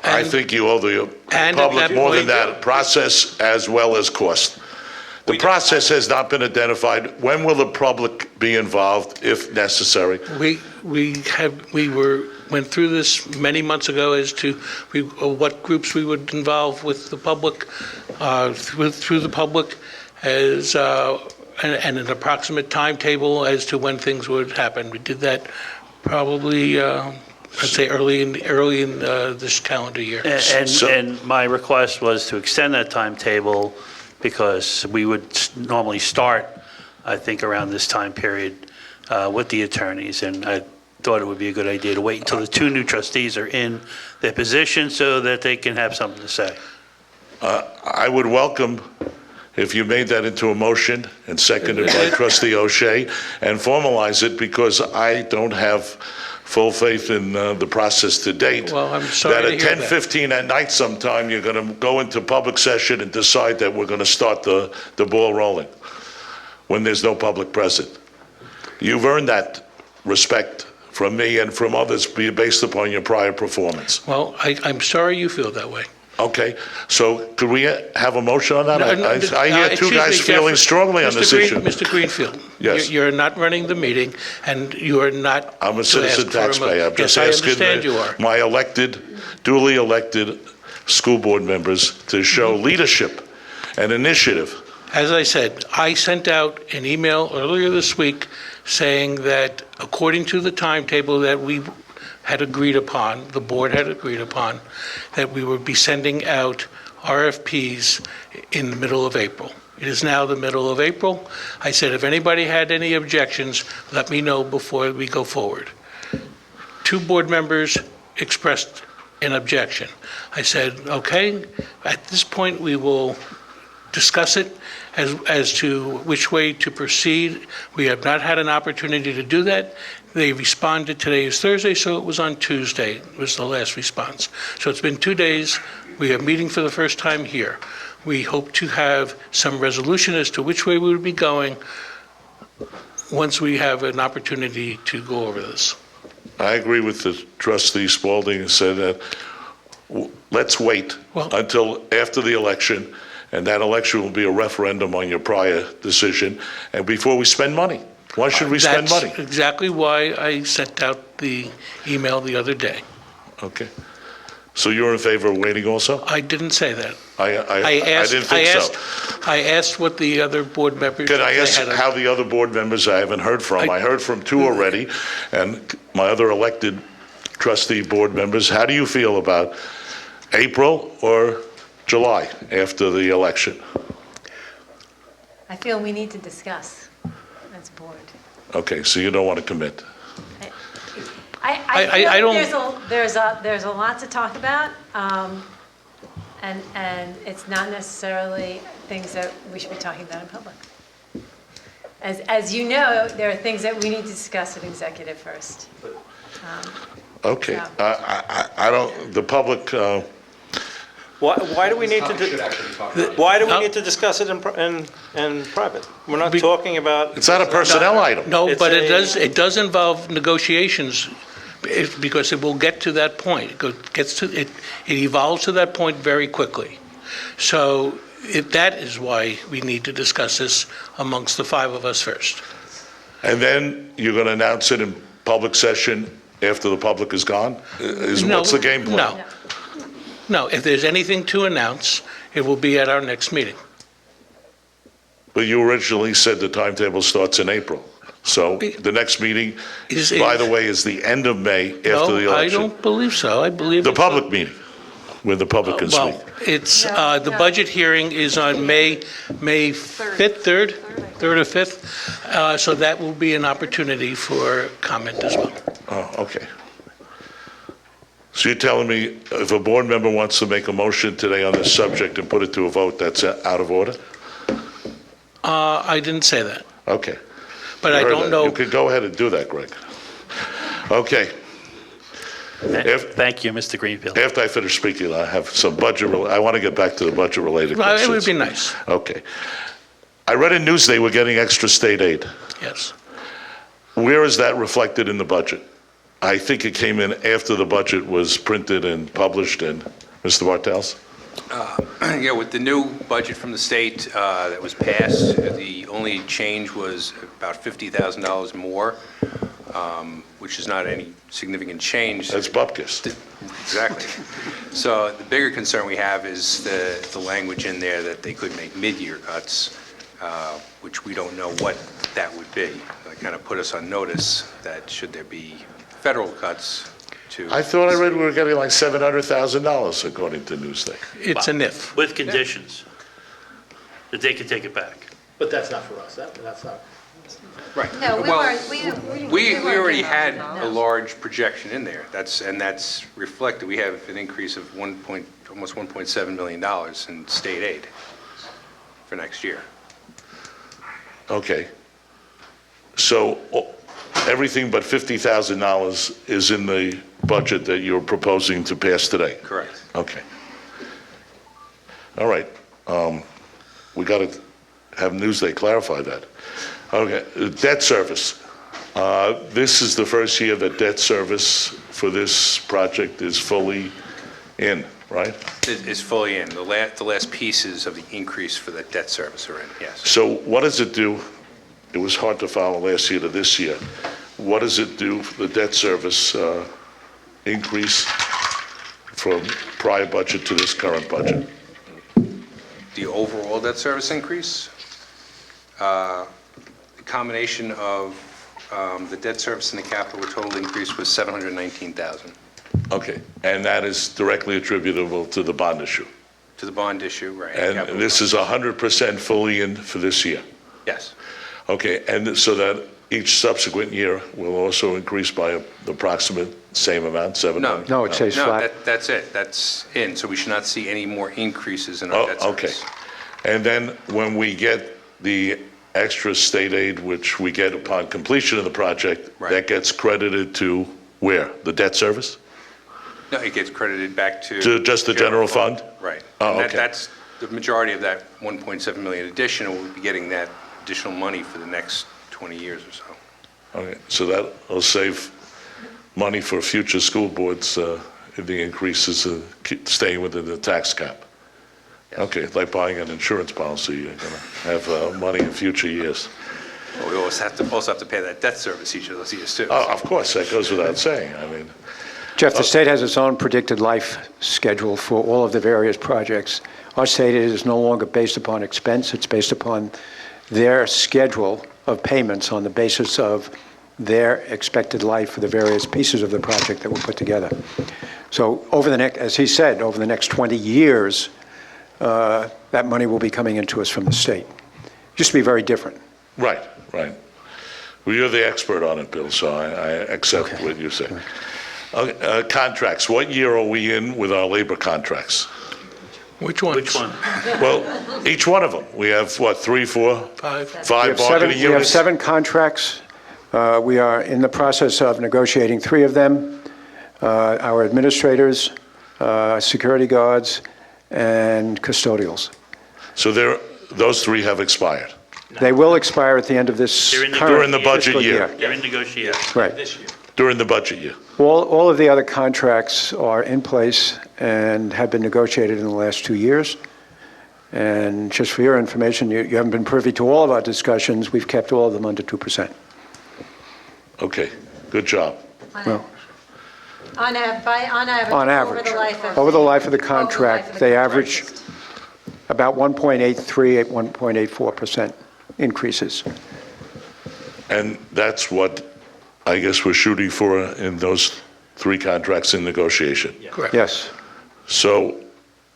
I think you owe the public more than that, process as well as cost. The process has not been identified. When will the public be involved, if necessary? We went through this many months ago as to what groups we would involve with the public, through the public, as and an approximate timetable as to when things would happen. We did that probably, I'd say early in this calendar year. And my request was to extend that timetable because we would normally start, I think, around this time period with the attorneys, and I thought it would be a good idea to wait until the two new trustees are in their position so that they can have something to say. I would welcome if you made that into a motion and seconded by Trustee O'Shea and formalize it, because I don't have full faith in the process to date. Well, I'm sorry that to hear at 10:15 at night sometime, you're going to go into public session and decide that we're going to start the ball rolling when there's no public present. You've earned that respect from me and from others based upon your prior performance. Well, I'm sorry you feel that way. Okay, so could we have a motion on that? No, I hear two excuse me, guys feeling Jeffrey. strongly on this issue. Mr. Greenfield. Yes. You're not running the meeting, and you are not. I'm a citizen taxpayer. I'm just Yes, I asking understand you are. my duly elected school board members to show leadership and initiative. As I said, I sent out an email earlier this week saying that according to the timetable that we had agreed upon, the board had agreed upon, that we would be sending out RFPs in the middle of April. It is now the middle of April. I said, if anybody had any objections, let me know before we go forward. 2 board members expressed an objection. I said, okay, at this point we will discuss it as to which way to proceed. We have not had an opportunity to do that. They responded, today is Thursday, so it was on Tuesday, was the last response. So it's been 2 days. We are meeting for the first time here. We hope to have some resolution as to which way we would be going once we have an opportunity to go over this. I agree with the trustee Spalding and said that let's wait until after the election, and that election will be a referendum on your prior decision, and before we spend money. Why should we spend money? That's exactly why I sent out the email the other day. Okay. So you're in favor of waiting also? I didn't say that. I didn't think so. I asked what the other board members... Can I ask how the other board members I haven't heard from? I heard from 2 already, and my other elected trustee board members. How do you feel about April or July after the election? I feel we need to discuss as a board. Okay, so you don't want to commit? I feel there's a lot to talk about, and it's not necessarily things that we should be talking about in public. As you know, there are things that we need to discuss in executive first. Okay, I don't, the public... Why do we need to discuss it in private? We're not talking about... It's not a personnel item. No, but it does involve negotiations, because it will get to that point. It evolves to that point very quickly. So that is why we need to discuss this amongst the 5 of us first. And then you're going to announce it in public session after the public is gone? What's the game plan? No, if there's anything to announce, it will be at our next meeting. But you originally said the timetable starts in April. So the next meeting, by the way, is the end of May after the election. No, I don't believe so. I believe the public meeting, where the public can speak. It's, the budget hearing is on May 5th, 3rd or 5th, so that will be an opportunity for comment as well. Oh, okay. So you're telling me if a board member wants to make a motion today on this subject and put it to a vote, that's out of order? I didn't say that. Okay. But I You heard don't that. know. You could go ahead and do that, Greg. Okay. Thank you, Mr. Greenfield. After I finish speaking, I have some I want to get back to the budget-related Well, questions. it would be nice, Okay. I read in Newsday we're getting extra state aid. yes. Where is that reflected in the budget? I think it came in after the budget was printed and published, and Mr. Bartels? Yeah, with the new budget from the state that was passed, the only change was about $50,000 more, which is not any significant change. That's bupkis. Exactly. So the bigger concern we have is the language in there that they could make mid-year cuts, which we don't know what that would be. That kind of put us on notice that should there be federal cuts to... I thought I read we were getting like $700,000 according to Newsday. It's an if. With conditions, that they can take it back. But that's not for us. That's not. Right. No, we Well, weren't, we already doing had that, a no. large projection in there. That's reflected. We have an increase of almost $1.7 million in state aid for next year. Okay. So everything but $50,000 is in the budget that you're proposing to pass today? Correct. Okay. All right. We got to have Newsday clarify that. Okay, debt service. This is the first year that debt service for this project is fully in, right? It is fully in. The last pieces of the increase for the debt service are in, yes. So what does it do? It was hard to follow last year to this year. What does it do for the debt service increase from prior budget to this current budget? The overall debt service increase, the combination of the debt service and the capital total increase was $719,000 Okay, and that is directly attributable to the bond issue? to the bond issue, right? And capital this is fund. 100% fully in for this year? Yes, Okay, and so that each subsequent year will also increase by the approximate same amount, 7? No, it stays no, flat. that's it. That's in, so we should not see any more increases in our debt service. Okay. And then when we get the extra state aid, which we get upon completion of the project, Right. that gets credited to where? The debt service? No, it gets credited back to... To just the general fund? Right. Oh, And okay. that's the majority of that 1.7 million additional, we'll be getting that additional money for the next 20 years or so. Okay, so that will save money for future school boards if the increases keep staying within the tax cap. Okay, like buying an insurance policy, you're going to have money in future years. But we also have to pay that debt service each of those years, too. Oh, of course, that goes without saying. I mean, Jeff, the state has its own predicted life schedule for all of the various projects. Our state is no longer based upon expense, it's based upon their schedule of payments on the basis of their expected life for the various pieces of the project that were put together. So over the next, as he said, over the next 20 years, that money will be coming into us from the state. Used to be very different. right, right. Well, you're the expert on it, Bill, so I accept what you say. Okay, contracts, what year are we in with our labor contracts? Which one? Which one? Well, each one of them. We have, what, 3, 4? 5. 5 bargaining We have units? 7 contracts. We are in the process of negotiating 3 of them. Our administrators, security guards, and custodials. So those 3 have expired? They will expire at the end of this They're in the- current During the budget fiscal year. They're in negotiations. Right. This year. During the budget year? All of the other contracts are in place and have been negotiated in the last 2 years. And just for your information, you haven't been privy to all of our discussions. We've kept all of them under 2%. Okay, good job. Well, On average. on average. Over the life of the contract, they average about 1.83, 1.84% increases. And that's what I guess we're shooting for in those 3 contracts in negotiation? Correct. Yes. So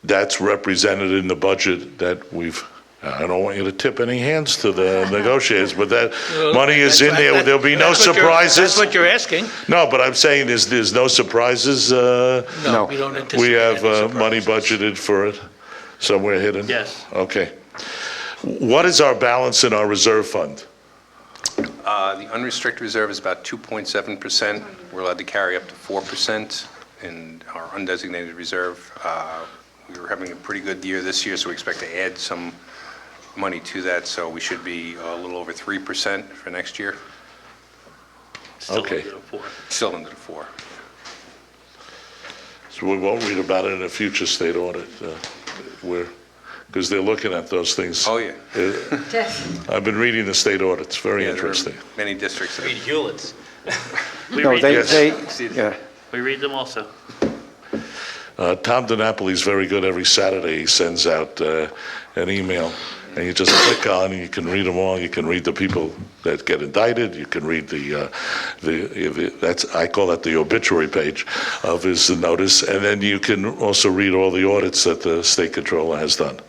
that's represented in the budget that we've, I don't want you to tip any hands to the negotiators, but that money is in there. There'll be no surprises. That's what you're asking. No, but I'm saying there's no surprises. No, we don't anticipate We have any money budgeted for it, somewhere hidden? Yes. Okay. What is our balance in our reserve fund? The unrestricted reserve is about 2.7%. We're allowed to carry up to 4% in our undesignated reserve. We were having a pretty good year this year, so we expect to add some money to that, so we should be a little over 3% for next year. Okay. Still under the 4. So we won't read about it in a future state audit, because they're looking at those things. Oh, yeah. I've been reading the state audits, very Yeah, there are interesting. many districts. Read Hewlett's. We No, read they, them. yeah. We read them also. Tom DiNapoli's very good. Every Saturday, he sends out an email, and you just click on, and you can read them all. You can read the people that get indicted. You can read I call that the obituary page of his notice, and then you can also read all the audits that the state controller has done.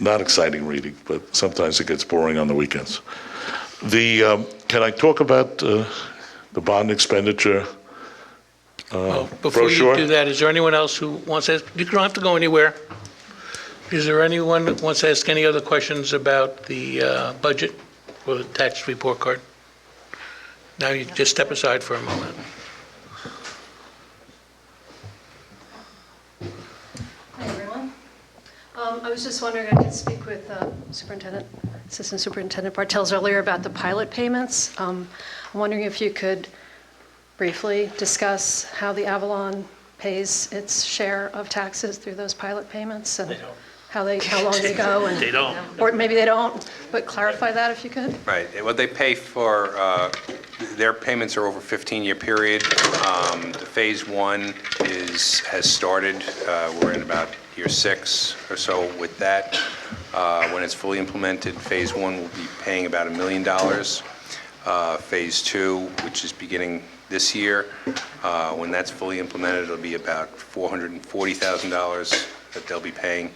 Not exciting reading, but sometimes it gets boring on the weekends. Can I talk about the bond expenditure? Before Brochure? you do that, is there anyone else who wants to ask? You don't have to go anywhere. Is there anyone that wants to ask any other questions about the budget or the tax report card? Now you just step aside for a moment. Hi, everyone. I was just wondering, I could speak with Assistant Superintendent Bartels earlier about the pilot payments. I'm wondering if you could briefly discuss how the Avalon pays its share of taxes through those pilot payments and how long they go. And, They don't. Or maybe they don't, but clarify that if you could. Right. What they pay for, their payments are over a 15-year period. The Phase 1 has started. We're in about year 6 or so with that. When it's fully implemented, Phase 1 will be paying about $1 million. Phase 2, which is beginning this year, when that's fully implemented, it'll be about $440,000 that they'll be paying.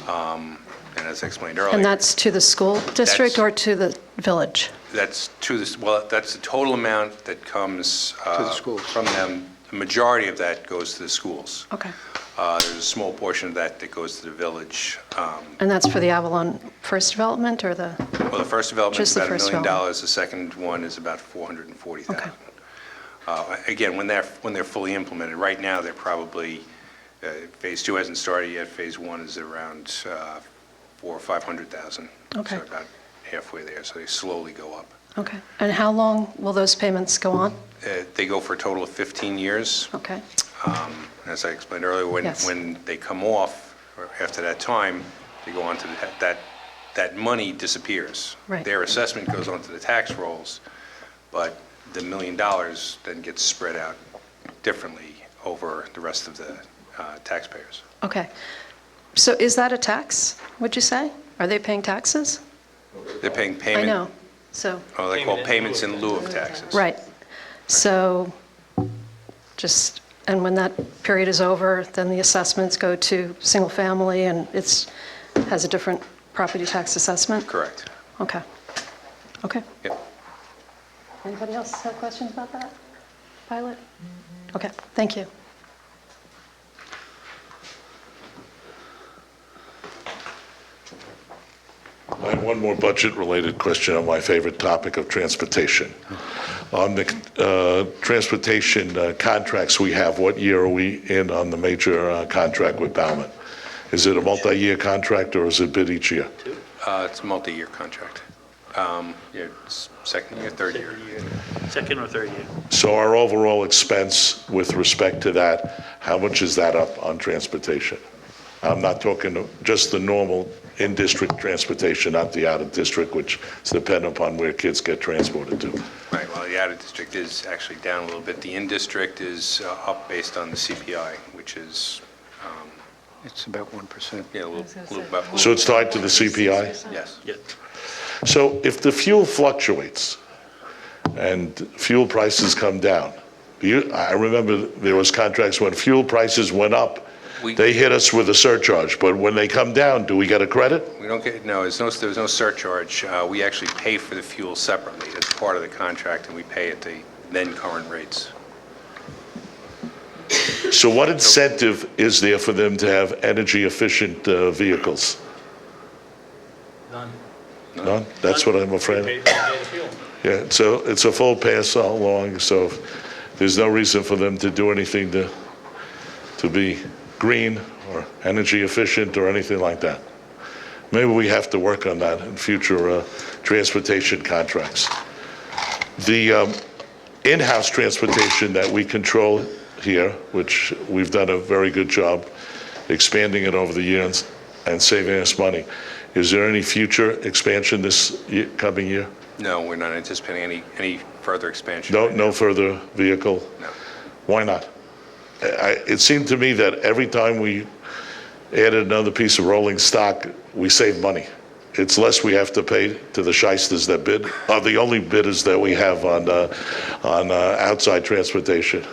And as I explained earlier. And that's to the school district or to the village? That's that's the total amount that comes from them. The majority of that goes to the schools. Okay. There's a small portion of that goes to the village. And that's for the Avalon First Development or the? Well, the first development is Just the about $1 first million. development. The second one is about $440,000. Okay. Again, when they're fully implemented, right now they're probably, Phase 2 hasn't started yet. Phase 1 is around $400,000 or $500,000. Okay. So about halfway there. So they slowly go up. Okay. And how long will those payments go on? They go for a total of 15 years. Okay. As I explained earlier, when they come off, or after that time, they go on to that money disappears. Right. Their assessment goes onto the tax rolls, but the $1 million then gets spread out differently over the rest of the taxpayers. Okay. So is that a tax, would you say? Are they paying taxes? They're paying payment. I know, so. Oh, they're called payments in lieu of taxes. Right. So and when that period is over, then the assessments go to single family and has a different property tax assessment? Correct. Okay. Okay. Yep. Anybody else have questions about that pilot? Okay, thank you. I have one more budget-related question on my favorite topic of transportation. On the transportation contracts we have, what year are we in on the major contract with Bauman? Is it a multi-year contract or is it bid each year? It's a multi-year contract. It's second year, third year. Second or third year. So our overall expense with respect to that, how much is that up on transportation? I'm not talking just the normal in-district transportation, not the out-of-district, which is dependent upon where kids get transported to. Right, well, the out-of-district is actually down a little bit. The in-district is up based on the CPI, which is... It's about 1%. Yeah, a little about... So it's tied to the CPI? Yes. So if the fuel fluctuates and fuel prices come down, I remember there was contracts when fuel prices went up they hit us with a surcharge, but when they come down, do we get a credit? We don't get, no, there's no surcharge. We actually pay for the fuel separately as part of the contract, and we pay at the then current rates. So what incentive is there for them to have energy-efficient vehicles? None. None? That's what I'm afraid of. Pay the fuel. Yeah, so it's a full pass all along, so there's no reason for them to do anything to be green or energy efficient or anything like that. Maybe we have to work on that in future transportation contracts. The in-house transportation that we control here, which we've done a very good job expanding it over the years and saving us money. Is there any future expansion this coming year? No, we're not anticipating any further expansion. No further vehicle? No. Why not? It seemed to me that every time we added another piece of rolling stock, we save money. It's less we have to pay to the shysters that bid, are the only bidders that we have on outside transportation.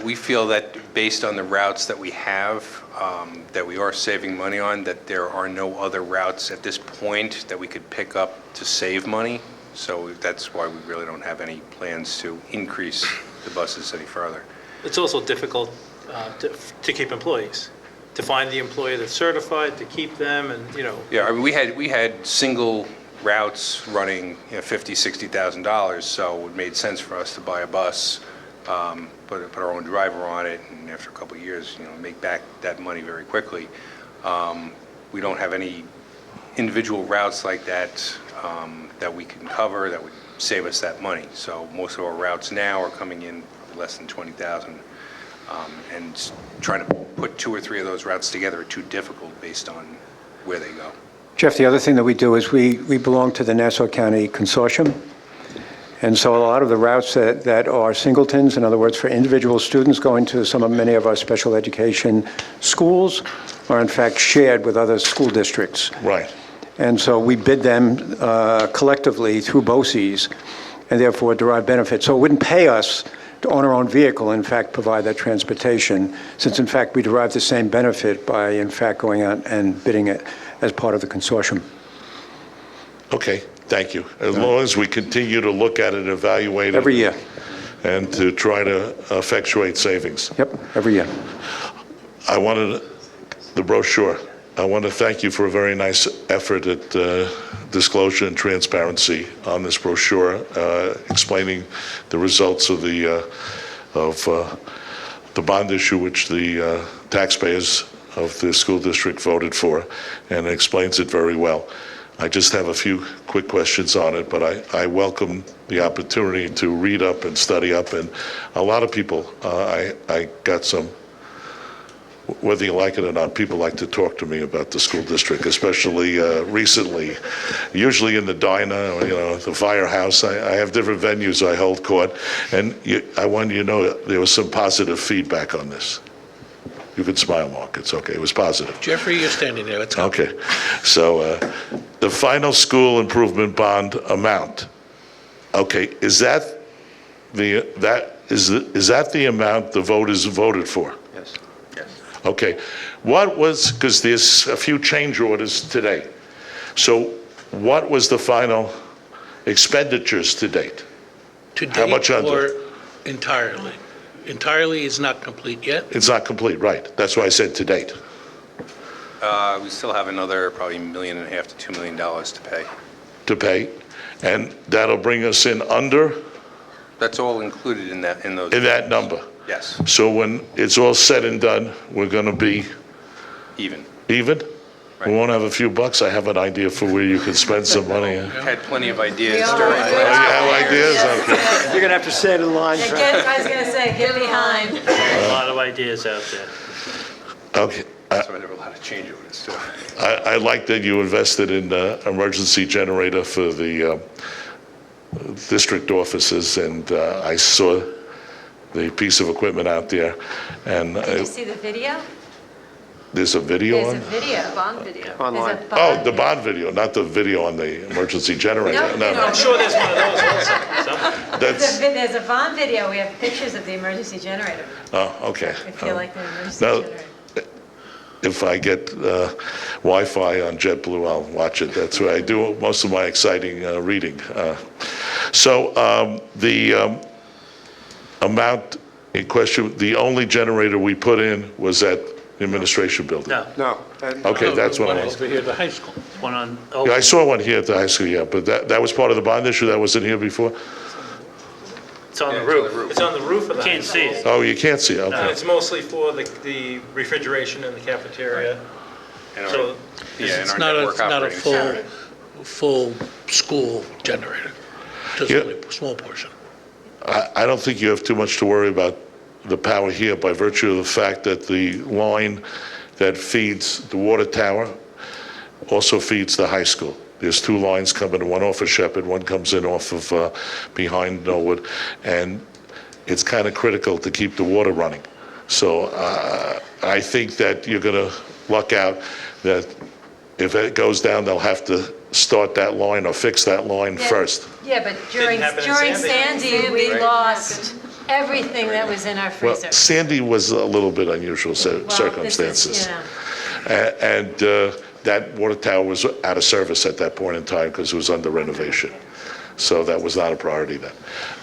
We feel that based on the routes that we have, that we are saving money on, that there are no other routes at this point that we could pick up to save money. So that's why we really don't have any plans to increase the buses any further. It's also difficult to keep employees, to find the employee that's certified, to keep them, and, you know. Yeah, I mean, we had single routes running, $50,000, $60,000, so it made sense for us to buy a bus, put our own driver on it, and after a couple of years, make back that money very quickly. We don't have any individual routes like that that we can cover that would save us that money. So most of our routes now are coming in less than 20,000, and trying to put 2 or 3 of those routes together are too difficult based on where they go. Jeff, the other thing that we do is we belong to the Nassau County Consortium. And so a lot of the routes that are singletons, in other words, for individual students going to many of our special education schools, are in fact shared with other school districts. Right. And so we bid them collectively through BOCES, and therefore derive benefits. So it wouldn't pay us to own our own vehicle, in fact, provide that transportation, since in fact we derive the same benefit by in fact going out and bidding it as part of the consortium. Okay, thank you. As long as we continue to look at it and evaluate it. Every year. And to try to effectuate savings. Yep, every year. I wanted the brochure. I want to thank you for a very nice effort at disclosure and transparency on this brochure, explaining the results of the bond issue which the taxpayers of the school district voted for, and it explains it very well. I just have a few quick questions on it, but I welcome the opportunity to read up and study up, and a lot of people, I got some, whether you like it or not, people like to talk to me about the school district, especially recently, usually in the diner, or, the firehouse. I have different venues I hold court, and I want you to know there was some positive feedback on this. You can smile, Mark, it's okay, it was positive. Jeffrey, you're standing there, let's go. Okay, so the final school improvement bond amount, okay, is that the amount the voters voted for? Yes. Okay, what was, because there's a few change orders today, so what was the final expenditures to date? To date How much under? or entirely? Entirely is not complete yet. It's not complete, right, that's why I said to date. We still have another probably $1.5 million to $2 million to pay. To pay, and that'll bring us in under? That's all included in those. In that number? Yes. So when it's all said and done, we're going to be? Even. Even? We won't have a few bucks? I have an idea for where you can spend some money. Had plenty of ideas Oh, during. you have ideas? Okay. You're going to have to stand in line. I was going to say, get behind. A lot of ideas out there. Okay. So there were a lot of change orders too. I like that you invested in the emergency generator for the district offices, and I saw the piece of equipment out there. And Did you see the video? there's a video There's on? a video, bond video. Online. There's a bond Oh, the bond video, not the video on the emergency generator. No. I'm sure there's one of those also. There's a bond video, we have pictures of the emergency generator, Oh, okay. if you like the emergency Now, generator. if I get Wi-Fi on JetBlue, I'll watch it. That's where I do most of my exciting reading. The amount in question, the only generator we put in was at the administration building? No. Okay, that's what I was. Over here at the high school. One on, Yeah, I saw one here at the high school, yeah, but that was part of the bond issue, that wasn't here before? it's on the roof. It's on the roof of the. Can't see it. Oh, you can't see, And okay. it's mostly for the refrigeration in the cafeteria. So It's not a full school generator, just Yeah. only a small portion. I don't think you have too much to worry about the power here by virtue of the fact that the line that feeds the water tower also feeds the high school. There's two lines coming, one off of Shepherd, one comes in off of behind Norwood, and it's kind of critical to keep the water running. So I think that you're going to luck out that if it goes down, they'll have to start that line or fix that line first. Yeah, but during happen in Sandy, we lost everything that was in our Well, freezer. Sandy was a little bit unusual Well, this is, circumstances. you know. And that water tower was out of service at that point in time because it was under renovation. So that was not a priority then.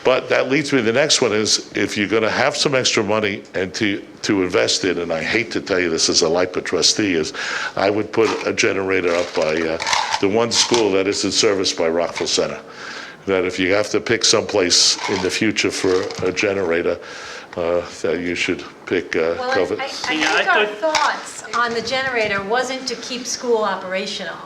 But that leads me to the next one is, if you're going to have some extra money and to invest in, and I hate to tell you this as a LIPA trustee, is I would put a generator up by the one school that is in service by Rockville Center. That if you have to pick someplace in the future for a generator, that you should pick Well, COVID. I think our thoughts on the generator wasn't to keep school operational.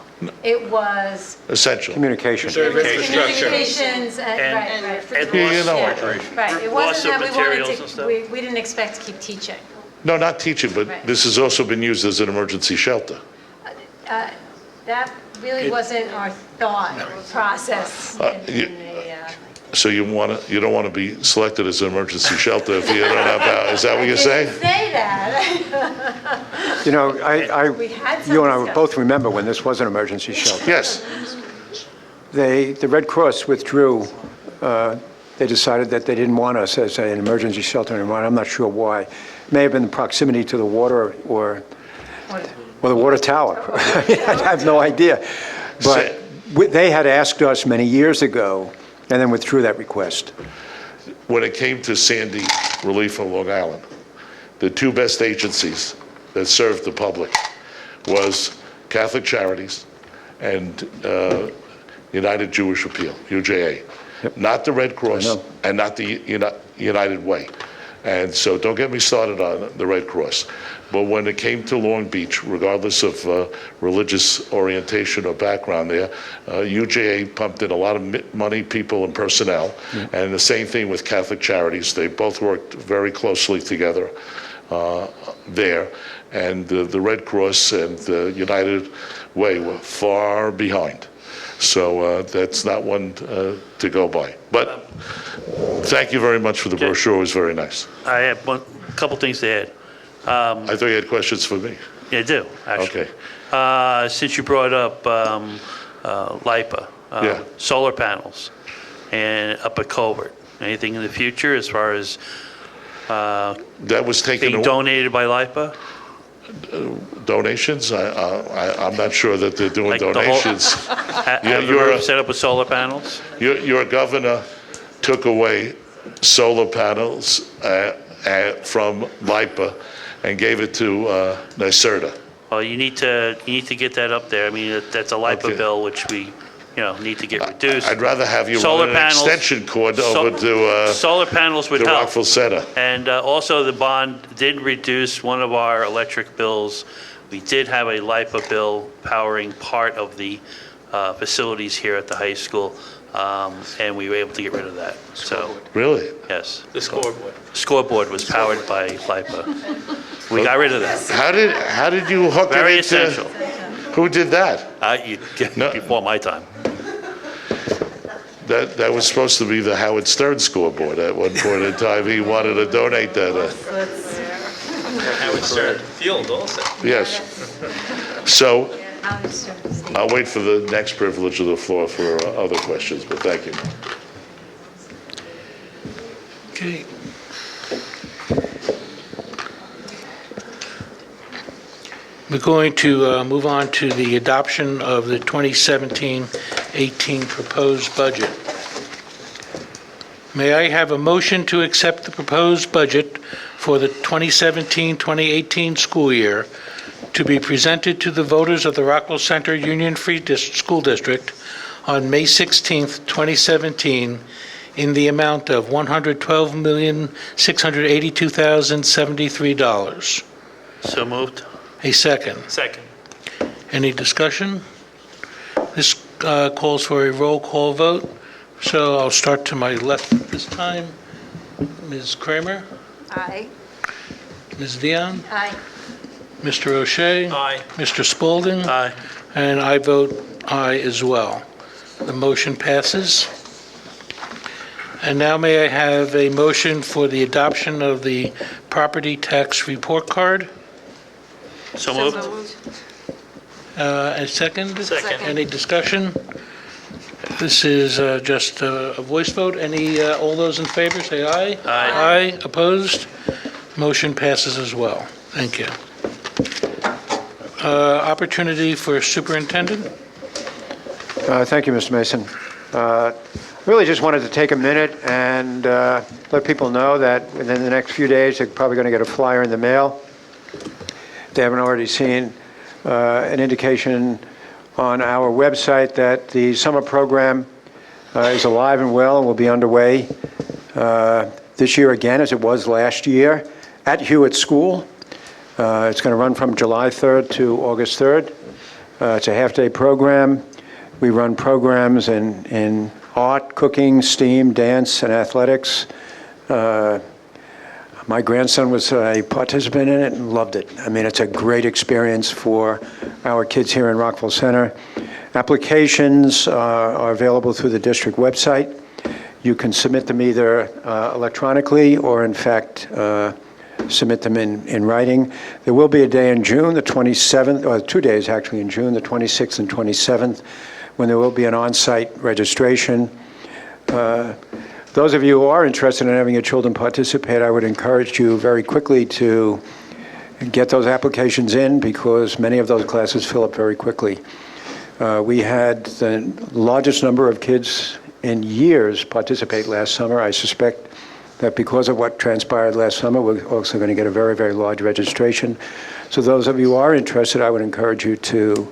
It was Essential. Communication. communications and, right. Yeah, you know Yeah, it. right. It Loss wasn't of that we wanted materials and stuff. to, we didn't expect to keep teaching. No, not teaching, but Right. this has also been used as an emergency shelter. That really wasn't our thought process you- in the, So you don't want to be selected as an emergency shelter if you don't have power. Is that what you're saying? say that. You know, We had some you and I discussion. both remember when this was an emergency shelter. Yes. The Red Cross withdrew. They decided that they didn't want us as an emergency shelter anymore. I'm not sure why. May have been the proximity to the water or the water tower. I have no idea. But they had asked us many years ago and then withdrew that request. When it came to Sandy relief on Long Island, the two best agencies that served the public was Catholic Charities and United Jewish Appeal, UJA. Not the Red Cross and not the United Way. And so don't get me started on the Red Cross. But when it came to Long Beach, regardless of religious orientation or background there, UJA pumped in a lot of money, people, and personnel. And the same thing with Catholic Charities. They both worked very closely together there. And the Red Cross and the United Way were far behind. So that's not one to go by. But thank you very much for the brochure. It was very nice. I have a couple things to add. I thought you had questions for me. Yeah, I do, actually. Okay. Since you brought up LIPA, Yeah. solar panels, and up at Colbert, anything in the future as far as that was taken being away- donated by LIPA? Donations? I'm not sure that they're doing Like the whole- donations. Have the roof set up with solar panels? Your governor took away solar panels from LIPA and gave it to NYSERDA. Well, you need to get that up there. I mean, that's a LIPA Okay. bill, which we, need to get reduced. I'd rather have you Solar run an panels- extension cord over to Solar panels would the help. Rockville Center. And also, the bond did reduce one of our electric bills. We did have a LIPA bill powering part of the facilities here at the high school, and we were able to get rid of that. So, Really? yes. The scoreboard. Scoreboard was powered by LIPA. We got rid of that. How did you hook it into? Very essential. Who did that? Before my time. That was supposed to be the Howard Stern scoreboard at one point in time. He wanted to donate that. Howard Stern Field also. Yes. So I'll wait for the next privilege of the floor for other questions, but thank you. We're going to move on to the adoption of the 2017-18 proposed budget. May I have a motion to accept the proposed budget for the 2017-2018 school year to be presented to the voters of the Rockville Center Union Free School District on May 16th, 2017, in the amount of $112,682,073. So moved. A second. Second. Any discussion? This calls for a roll call vote, so I'll start to my left this time. Ms. Kramer? Aye. Ms. Dion? Aye. Mr. O'Shea? Aye. Mr. Spaulding? Aye. And I vote aye as well. The motion passes. And now may I have a motion for the adoption of the property tax report card? So moved. A second? Second. Any discussion? This is just a voice vote. All those in favor, say aye. Aye. Aye, opposed? Motion passes as well. Thank you. Opportunity for superintendent? Thank you, Mr. Mason. Really just wanted to take a minute and let people know that within the next few days, they're probably going to get a flyer in the mail. If they haven't already seen an indication on our website that the summer program is alive and well and will be underway this year again, as it was last year, at Hewitt School. It's going to run from July 3rd to August 3rd. It's a half-day program. We run programs in art, cooking, STEAM, dance, and athletics. My grandson was a participant in it and loved it. I mean, it's a great experience for our kids here in Rockville Center. Applications are available through the district website. You can submit them either electronically or, in fact, submit them in writing. There will be a day in June, the 27th, or 2 days actually in June, the 26th and 27th, when there will be an on-site registration. Those of you who are interested in having your children participate, I would encourage you very quickly to get those applications in, because many of those classes fill up very quickly. We had the largest number of kids in years participate last summer. I suspect that because of what transpired last summer, we're also going to get a very, very large registration. So those of you who are interested, I would encourage you to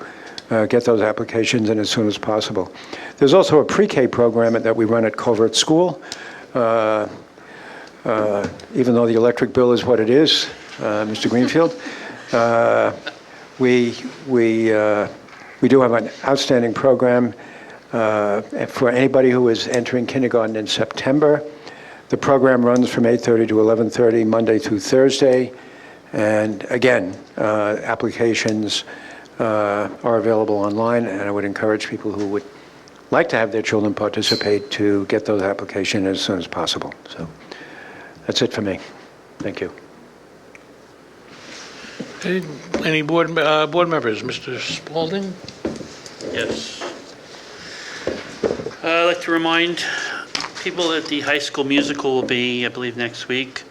get those applications in as soon as possible. There's also a pre-K program that we run at Covert School. Even though the electric bill is what it is, Mr. Greenfield, we do have an outstanding program for anybody who is entering kindergarten in September. The program runs from 8:30 to 11:30, Monday through Thursday. And again, applications are available online, and I would encourage people who would like to have their children participate to get those applications as soon as possible. So that's it for me. Thank you. Okay, any board members? Mr. Spaulding? Yes. I'd like to remind people that the high school musical will be, I believe, next week.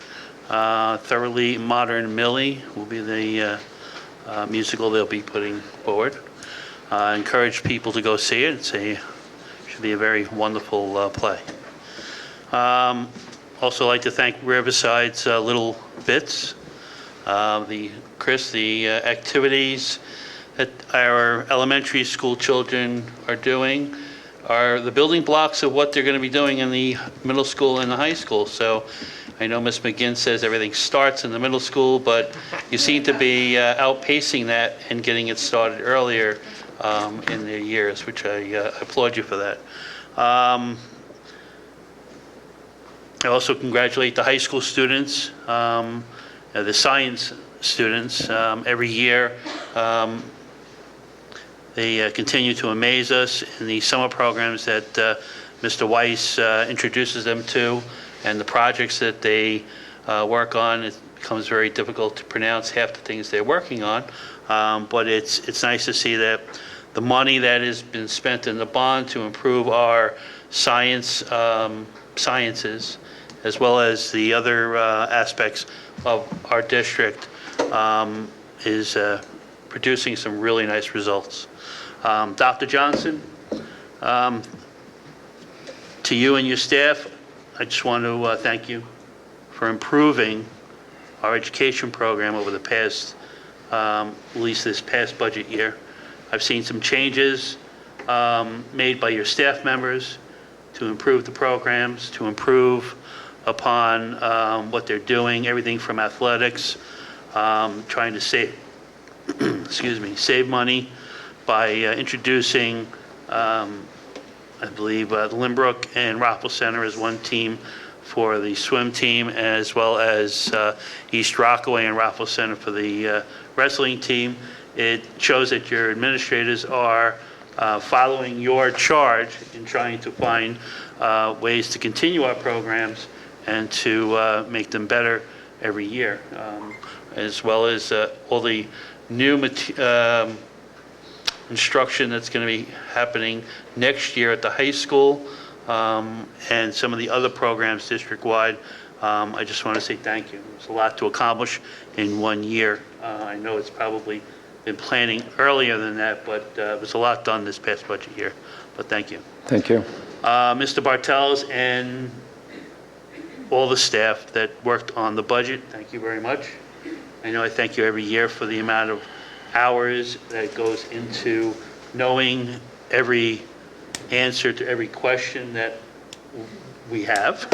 Thoroughly Modern Millie will be the musical they'll be putting forward. Encourage people to go see it. Should be a very wonderful play. Also like to thank Riverside's Little Bits. The activities that our elementary school children are doing are the building blocks of what they're going to be doing in the middle school and the high school. So I know Ms. McGinn says everything starts in the middle school, but you seem to be outpacing that and getting it started earlier in the years, which I applaud you for that. I also congratulate the high school students, the science students. Every year, they continue to amaze us in the summer programs that Mr. Weiss introduces them to, and the projects that they work on. It becomes very difficult to pronounce half the things they're working on, but it's nice to see that the money that has been spent in the bond to improve our sciences, as well as the other aspects of our district, is producing some really nice results. Dr. Johnson, to you and your staff, I just want to thank you for improving our education program over the past, at least this past budget year. I've seen some changes made by your staff members to improve the programs, to improve upon what they're doing, everything from athletics, trying to save, excuse me, save money by introducing, I believe, Lynbrook and Rockville Center as one team for the swim team, as well as East Rockaway and Rockville Center for the wrestling team. It shows that your administrators are following your charge in trying to find ways to continue our programs and to make them better every year, as well as all the new instruction that's going to be happening next year at the high school, and some of the other programs district-wide. I just want to say thank you. There's a lot to accomplish in 1 year. I know it's probably been planning earlier than that, but it was a lot done this past budget year. But thank you. Thank you. Mr. Bartels and all the staff that worked on the budget, thank you very much. I know I thank you every year for the amount of hours that goes into knowing every answer to every question that we have,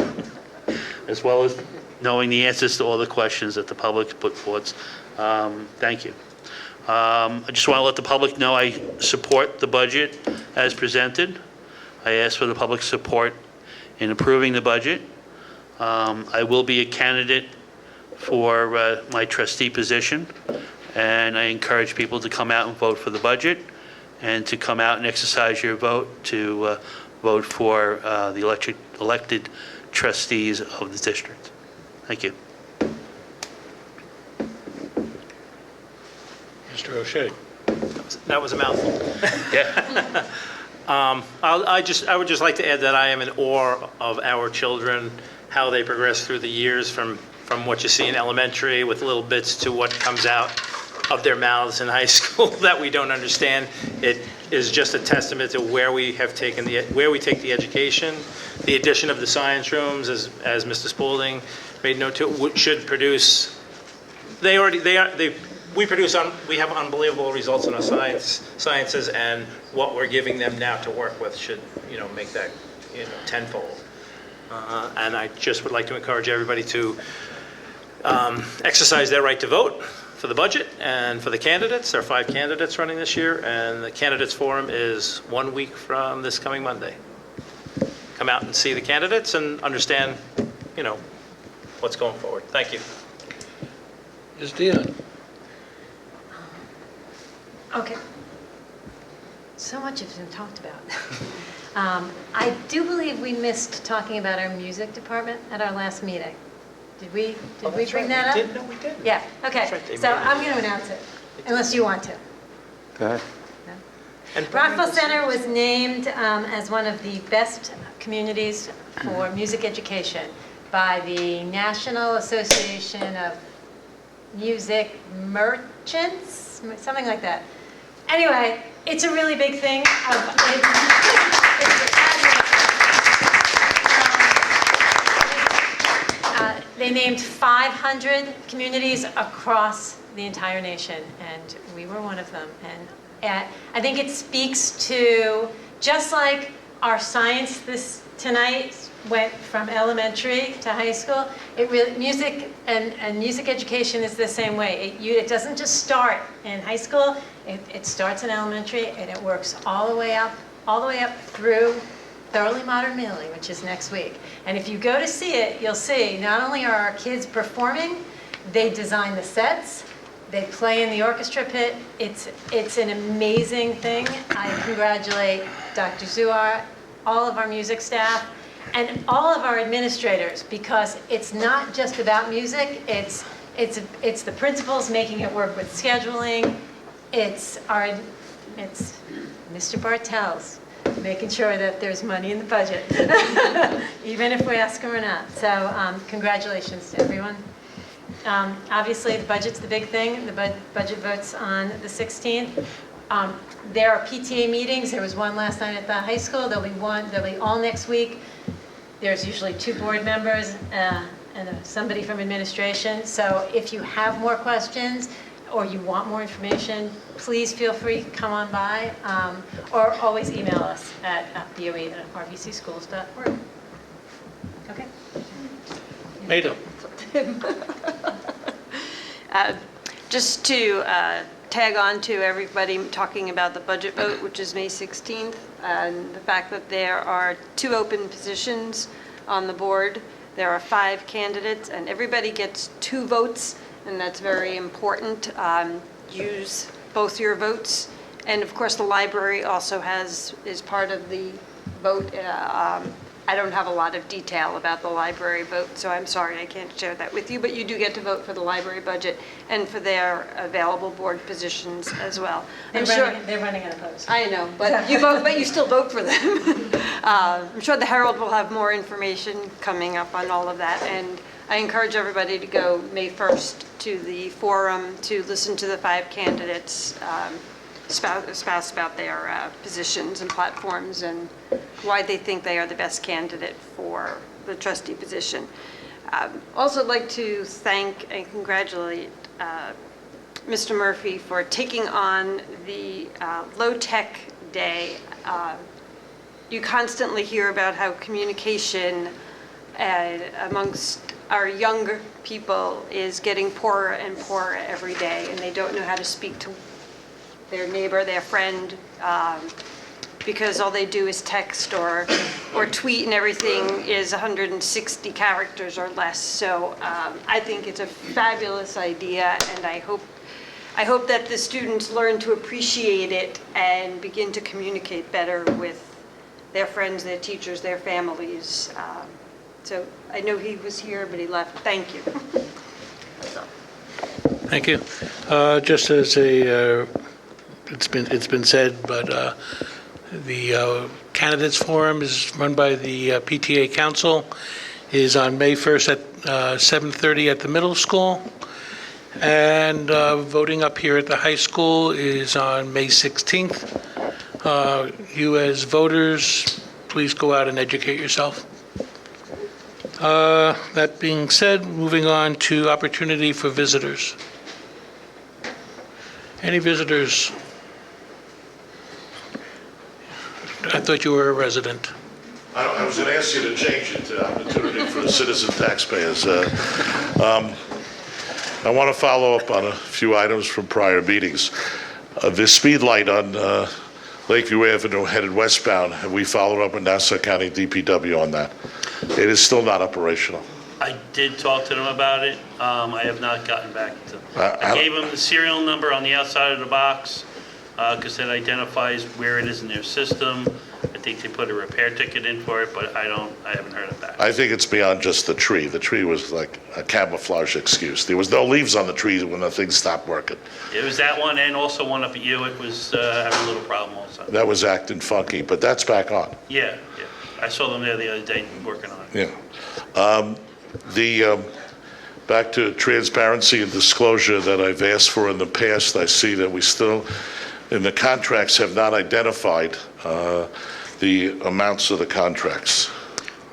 as well as knowing the answers to all the questions that the public put forth. Thank you. I just want to let the public know I support the budget as presented. I ask for the public's support in approving the budget. I will be a candidate for my trustee position, and I encourage people to come out and vote for the budget and to come out and exercise your vote to vote for the elected trustees of the district. Thank you. Mr. O'Shea. That was a mouthful. Yeah. I would just like to add that I am in awe of our children, how they progress through the years from what you see in elementary with little bits to what comes out of their mouths in high school that we don't understand. It is just a testament to where we have taken where we take the education. The addition of the science rooms, as Mr. Spaulding made note to, should produce. We have unbelievable results in our sciences, and what we're giving them now to work with should, make that, tenfold. And I just would like to encourage everybody to exercise their right to vote for the budget and for the candidates. There are 5 candidates running this year, and the candidates forum is 1 week from this coming Monday. Come out and see the candidates and understand, what's going forward. Thank you. Ms. Dion. Okay. So much has been talked about. I do believe we missed talking about our music department at our last meeting. Did we bring that up? No, we did. Yeah, okay. So I'm going to announce it, unless you want to. Go ahead. Rockville Center was named as one of the best communities for music education by the National Association of Music Merchants, something like that. Anyway, it's a really big thing. They named 500 communities across the entire nation, and we were one of them. And I think it speaks to, just like our science tonight went from elementary to high school, music and music education is the same way. It doesn't just start in high school. It starts in elementary, and it works all the way up through Thoroughly Modern Millie, which is next week. And if you go to see it, you'll see not only are our kids performing, they design the sets, they play in the orchestra pit. It's an amazing thing. I congratulate Dr. Zuar, all of our music staff, and all of our administrators, because it's not just about music. It's the principals making it work with scheduling. It's Mr. Bartels making sure that there's money in the budget, even if we ask him or not. So congratulations to everyone. Obviously, the budget's the big thing. The budget vote's on the 16th. There are PTA meetings. There was one last night at the high school. There'll be all next week. There's usually 2 board members and somebody from administration. So if you have more questions or you want more information, please feel free to come on by or always email us at BOE@rvcschools.org. Okay. Maida. Just to tag on to everybody talking about the budget vote, which is May 16th, and the fact that there are 2 open positions on the board. There are 5 candidates, and everybody gets 2 votes, and that's very important. Use both your votes. And of course, the library also is part of the vote. I don't have a lot of detail about the library vote, so I'm sorry I can't share that with you, but you do get to vote for the library budget and for their available board positions as well. They're running unopposed. I know, but you vote, but you still vote for them. I'm sure the Herald will have more information coming up on all of that, and I encourage everybody to go May 1st to the forum to listen to the 5 candidates espouse about their positions and platforms and why they think they are the best candidate for the trustee position. Also, I'd like to thank and congratulate Mr. Murphy for taking on the low-tech day. You constantly hear about how communication amongst our younger people is getting poorer and poorer every day, and they don't know how to speak to their neighbor, their friend, because all they do is text or tweet, and everything is 160 characters or less. So I think it's a fabulous idea, and I hope that the students learn to appreciate it and begin to communicate better with their friends, their teachers, their families. So I know he was here, but he left. Thank you. Thank you. Just as it's been said, but the candidates forum is run by the PTA Council, is on May 1st at 7:30 at the middle school, and voting up here at the high school is on May 16th. You as voters, please go out and educate yourself. That being said, moving on to opportunity for visitors. Any visitors? I thought you were a resident. I was going to ask you to change it to opportunity for the citizen taxpayers. I want to follow up on a few items from prior meetings. The speed light on Lakeview Avenue headed westbound, have we followed up with Nassau County DPW on that? It is still not operational. I did talk to them about it. I have not gotten back to them. I gave them the serial number on the outside of the box because it identifies where it is in their system. I think they put a repair ticket in for it, but I haven't heard it back. I think it's beyond just the tree. The tree was like a camouflage excuse. There was no leaves on the trees when the thing stopped working. It was that one and also one up at you. It was having a little problem also. That was acting funky, but that's back on. Yeah. I saw them there the other day working on it. Yeah. Back to transparency and disclosure that I've asked for in the past, I see that we still, in the contracts, have not identified the amounts of the contracts.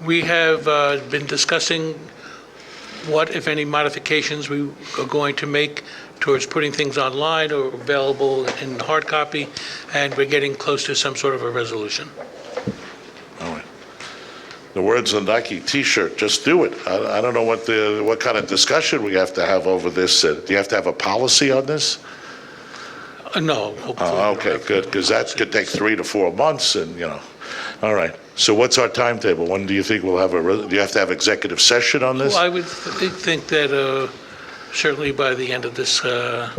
We have been discussing what, if any, modifications we are going to make towards putting things online or available in hard copy, and we're getting close to some sort of a resolution. All right. The words on Nike T-shirt, just do it. I don't know what kind of discussion we have to have over this. Do you have to have a policy on this? No. Okay, good, because that could take 3 to 4 months, and All right. So what's our timetable? When do you think we'll have do you have to have executive session on this? Well, I would think that certainly by the end of this, I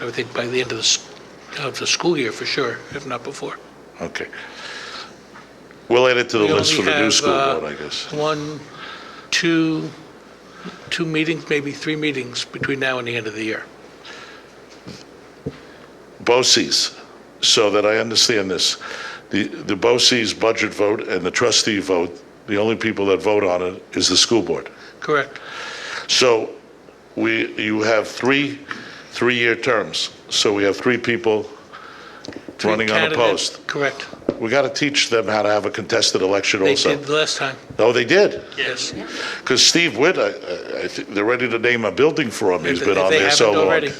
would think by the end of the school year for sure, if not before. Okay. We'll add it to the list for the new school board, I guess. 2 meetings, maybe 3 meetings between now and the end of the year. BOCES, so that I understand this. The BOCES budget vote and the trustee vote, the only people that vote on it is the school board. Correct. So you have three-year terms, so we have three people running unopposed. Correct. We got to teach them how to have a contested election They also. did last time. Oh, they did? Yes. Because Steve Witt, I think they're ready to name a building for him. He's been on They there so haven't long. already.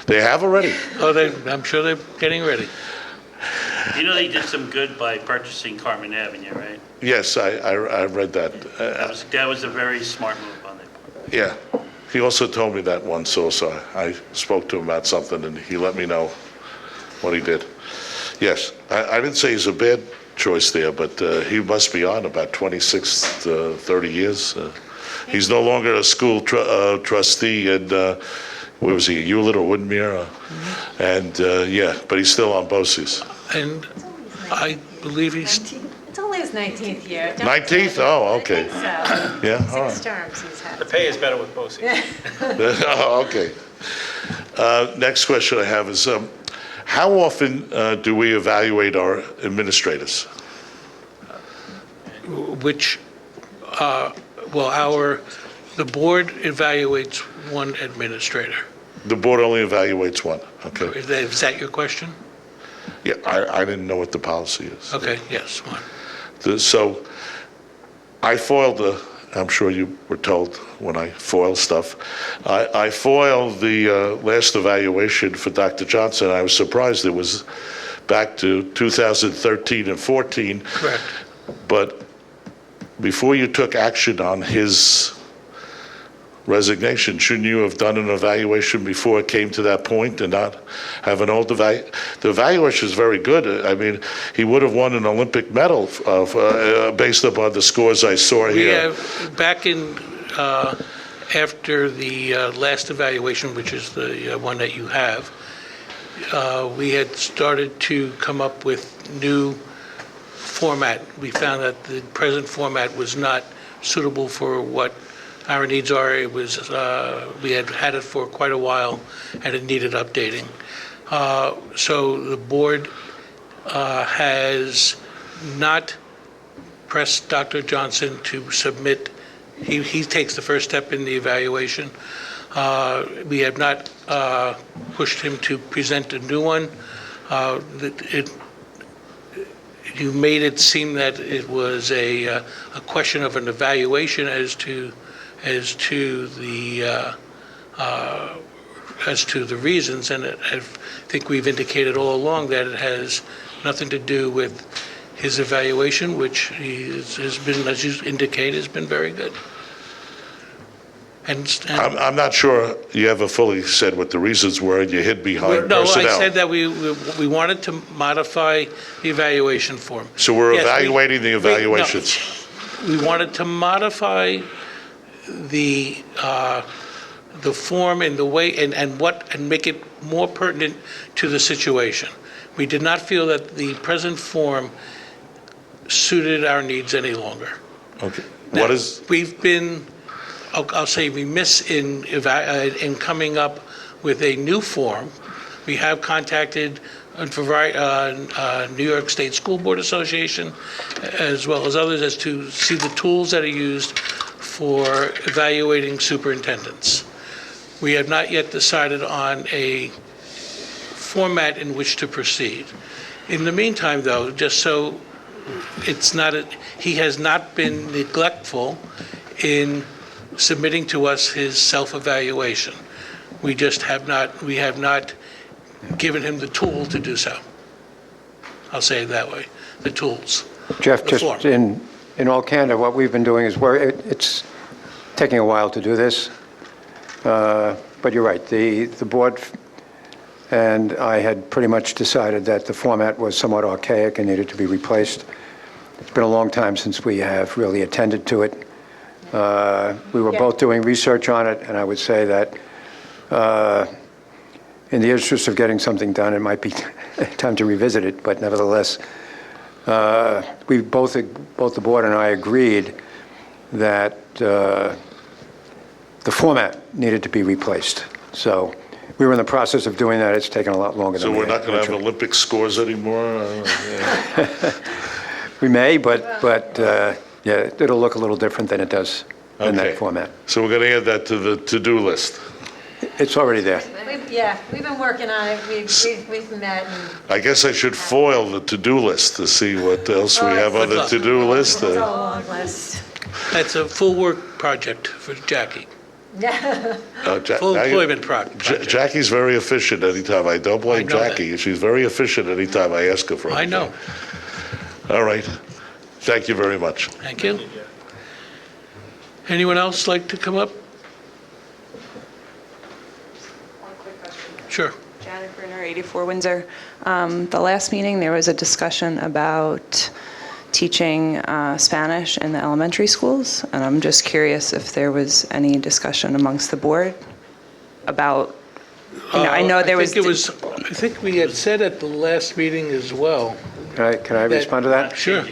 They have already? Oh, I'm sure they're getting ready. You know, they did some good by purchasing Carmen Avenue, right? Yes, I read that. That was a very smart move on their part. Yeah. He also told me that once also. I spoke to him about something, and he let me know what he did. Yes, I didn't say he's a bad choice there, but he must be on about 26 to 30 years. He's no longer a school trustee in, where was he, Hewlett or Woodmere? And, yeah, but he's still on BOCES. And I believe he's... It's only his 19th year. Don't 19th? Oh, okay. I think so. Yeah, all right. 6 terms he's had. The pay is better with BOCES. Oh, okay. Next question I have is, how often do we evaluate our administrators? Which, the board evaluates one administrator. The board only evaluates one, okay. Is that your question? Yeah, I didn't know what the policy is. Okay, yes, one. So I foiled I'm sure you were told when I foil stuff, I foiled the last evaluation for Dr. Johnson. I was surprised it was back to 2013 and 14. Correct. But before you took action on his resignation, shouldn't you have done an evaluation before it came to that point and not have an old evaluation? The evaluation is very good. I mean, he would have won an Olympic medal based upon the scores I saw here. We have, back in, after the last evaluation, which is the one that you have, we had started to come up with new format. We found that the present format was not suitable for what our needs are. It was, we had it for quite a while, and it needed updating. So the board has not pressed Dr. Johnson to submit. He takes the first step in the evaluation. We have not pushed him to present a new one. You made it seem that it was a question of an evaluation as to the reasons, and I think we've indicated all along that it has nothing to do with his evaluation, which has been, as you indicate, has been very good. And I'm not sure you ever fully said what the reasons were, and you hid behind no, personnel. I said that we wanted to modify the evaluation form. So we're Yes, evaluating the evaluations. We wanted to modify the form in the way, and make it more pertinent to the situation. We did not feel that the present form suited our needs any longer. Okay. Now, What is, we've been, I'll say remiss in coming up with a new form. We have contacted New York State School Board Association, as well as others, as to see the tools that are used for evaluating superintendents. We have not yet decided on a format in which to proceed. In the meantime, though, just so it's not, he has not been neglectful in submitting to us his self-evaluation. We just have not given him the tool to do so. I'll say it that way, the tools. Jeff, the just form. in all candor, what we've been doing is it's taking a while to do this, but you're right. The board and I had pretty much decided that the format was somewhat archaic and needed to be replaced. It's been a long time since we have really attended to it. We were both doing research on it, and I would say that in the interest of getting something done, it might be time to revisit it, but nevertheless, we both the board and I agreed that the format needed to be replaced. So we were in the process of doing that. It's taken a lot longer than so we we're not going to have originally. Olympic scores anymore? We may, but yeah, it'll look a little different than it does in that Okay. format. So we're going to add that to the to-do list. It's already there. We've been working on it, we've met and. I guess I should foil the to-do list to see what else we have on the to-do list. It's a long list. That's a full work project for Jackie. Full employment project. Jackie's very efficient anytime. I don't blame I know that. Jackie. She's very efficient anytime I ask her for I anything. know. All right. Thank you very much. Thank you. Anyone else like to come up? Sure. Janet Brunner, 84 Windsor. The last meeting, there was a discussion about teaching Spanish in the elementary schools, and I'm just curious if there was any discussion amongst the board about, I know there was... I think we had said at the last meeting as well. Can I respond to that? Sure.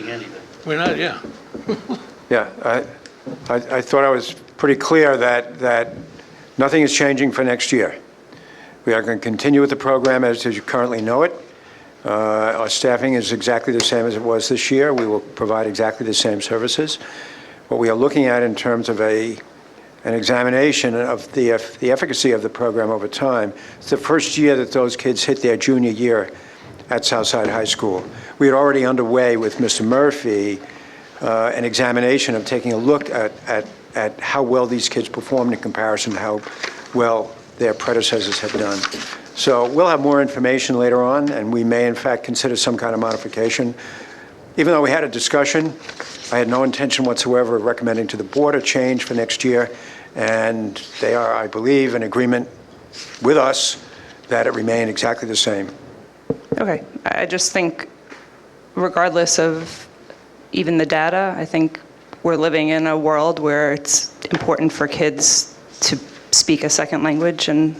We're not, yeah. Yeah, I thought I was pretty clear that nothing is changing for next year. We are going to continue with the program as you currently know it. Our staffing is exactly the same as it was this year. We will provide exactly the same services. What we are looking at in terms of an examination of the efficacy of the program over time, it's the first year that those kids hit their junior year at Southside High School. We had already underway with Mr. Murphy an examination of taking a look at how well these kids performed in comparison to how well their predecessors had done. So we'll have more information later on, and we may in fact consider some kind of modification. Even though we had a discussion, I had no intention whatsoever of recommending to the board a change for next year, and they are, I believe, in agreement with us that it remain exactly the same. Okay, I just think regardless of even the data, I think we're living in a world where it's important for kids to speak a second language, and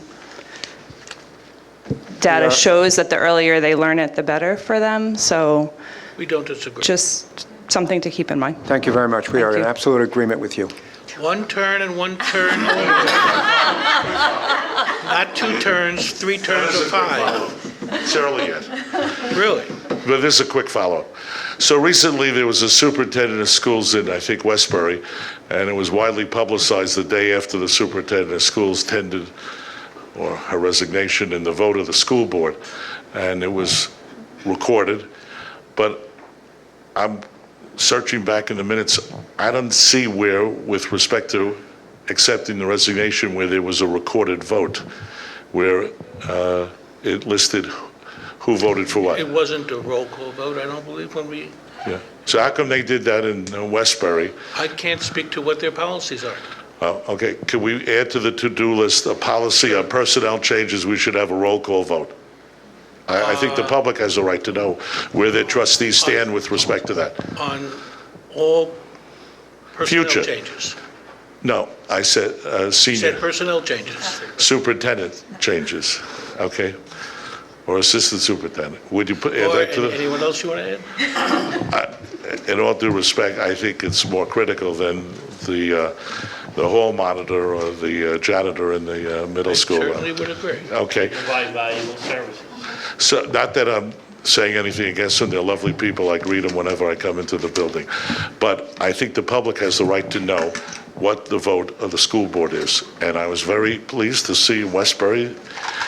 data shows that the earlier they learn it, the better for them. So We don't disagree. just something to keep in mind. Thank you very much. We are in absolute agreement with you. One turn and one turn only. Not 2 turns, 3 turns, or 5. It's early yet. Really? But this is a quick follow-up. So recently, there was a superintendent of schools in, I think, Westbury, and it was widely publicized the day after the superintendent of schools tendered, or her resignation, in the vote of the school board, and it was recorded. But I'm searching back in the minutes. I don't see where, with respect to accepting the resignation, where there was a recorded vote, where it listed who voted for what. It wasn't a roll call vote, I don't believe, when we, Yeah. So how come they did that in Westbury? I can't speak to what their policies are. Oh, okay. Can we add to the to-do list a policy on personnel changes? We should have a roll call vote. I think the public has a right to know where their trustees stand with respect to that. On all personnel Future. changes. No, I said You senior said personnel changes. superintendent changes, okay? Or assistant superintendent. Would you add Or that to the? anyone else you want to add? In all due respect, I think it's more critical than the hall monitor or the janitor in the middle school. Certainly would agree. Okay. Provide valuable services. So, not that I'm saying anything against them, they're lovely people, I greet them whenever I come into the building. But I think the public has the right to know what the vote of the school board is. And I was very pleased to see in Westbury,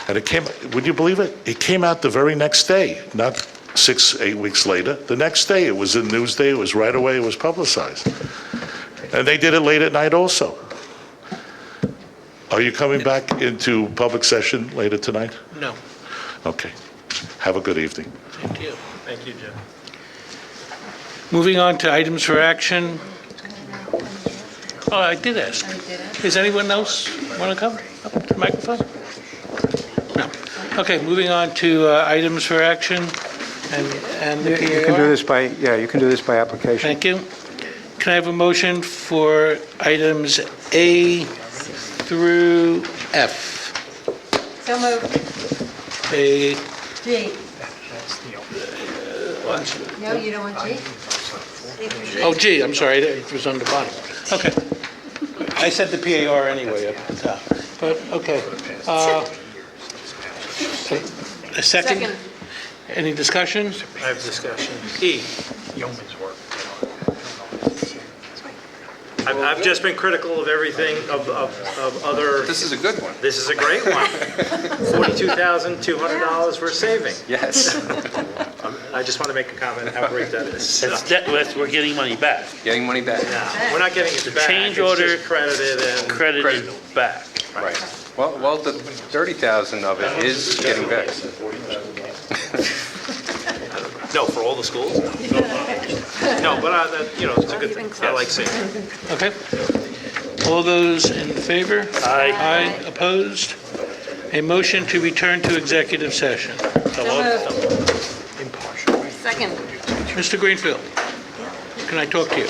and it came, would you believe it? It came out the very next day, not 6-8 weeks later. The next day, it was in Newsday, it was right away, it was publicized. And they did it late at night also. Are you coming back into public session later tonight? No. Okay. Have a good evening. Thank you. Thank you, Jim. Moving on to items for action. Oh, I did ask. Does anyone else want to come up to the microphone? No. Okay, moving on to items for action and the PAR. You can do this by, you can do this by application. Thank you. Can I have a motion for items A through F? So moved. A, G. No, you don't want G? oh, G, I'm sorry, it was on the bottom. Okay. I said the PAR anyway up at the top, but, okay. A second? Any discussion? I have discussion. E. I've just been critical of everything, of other. This is a good one. This is a great one. $42,200 we're saving. Yes. I just want to make a comment how great that is. We're getting money back. Getting money back. No, we're not getting it back. Change It's order just credited and. credited back. Right. Well, the 30,000 of it is getting back. No, for all the schools? No, but, it's a good thing. I like seeing it. Okay. All those in favor? Aye. Aye, opposed? A motion to return to executive session. Second. Mr. Greenfield, can I talk to you?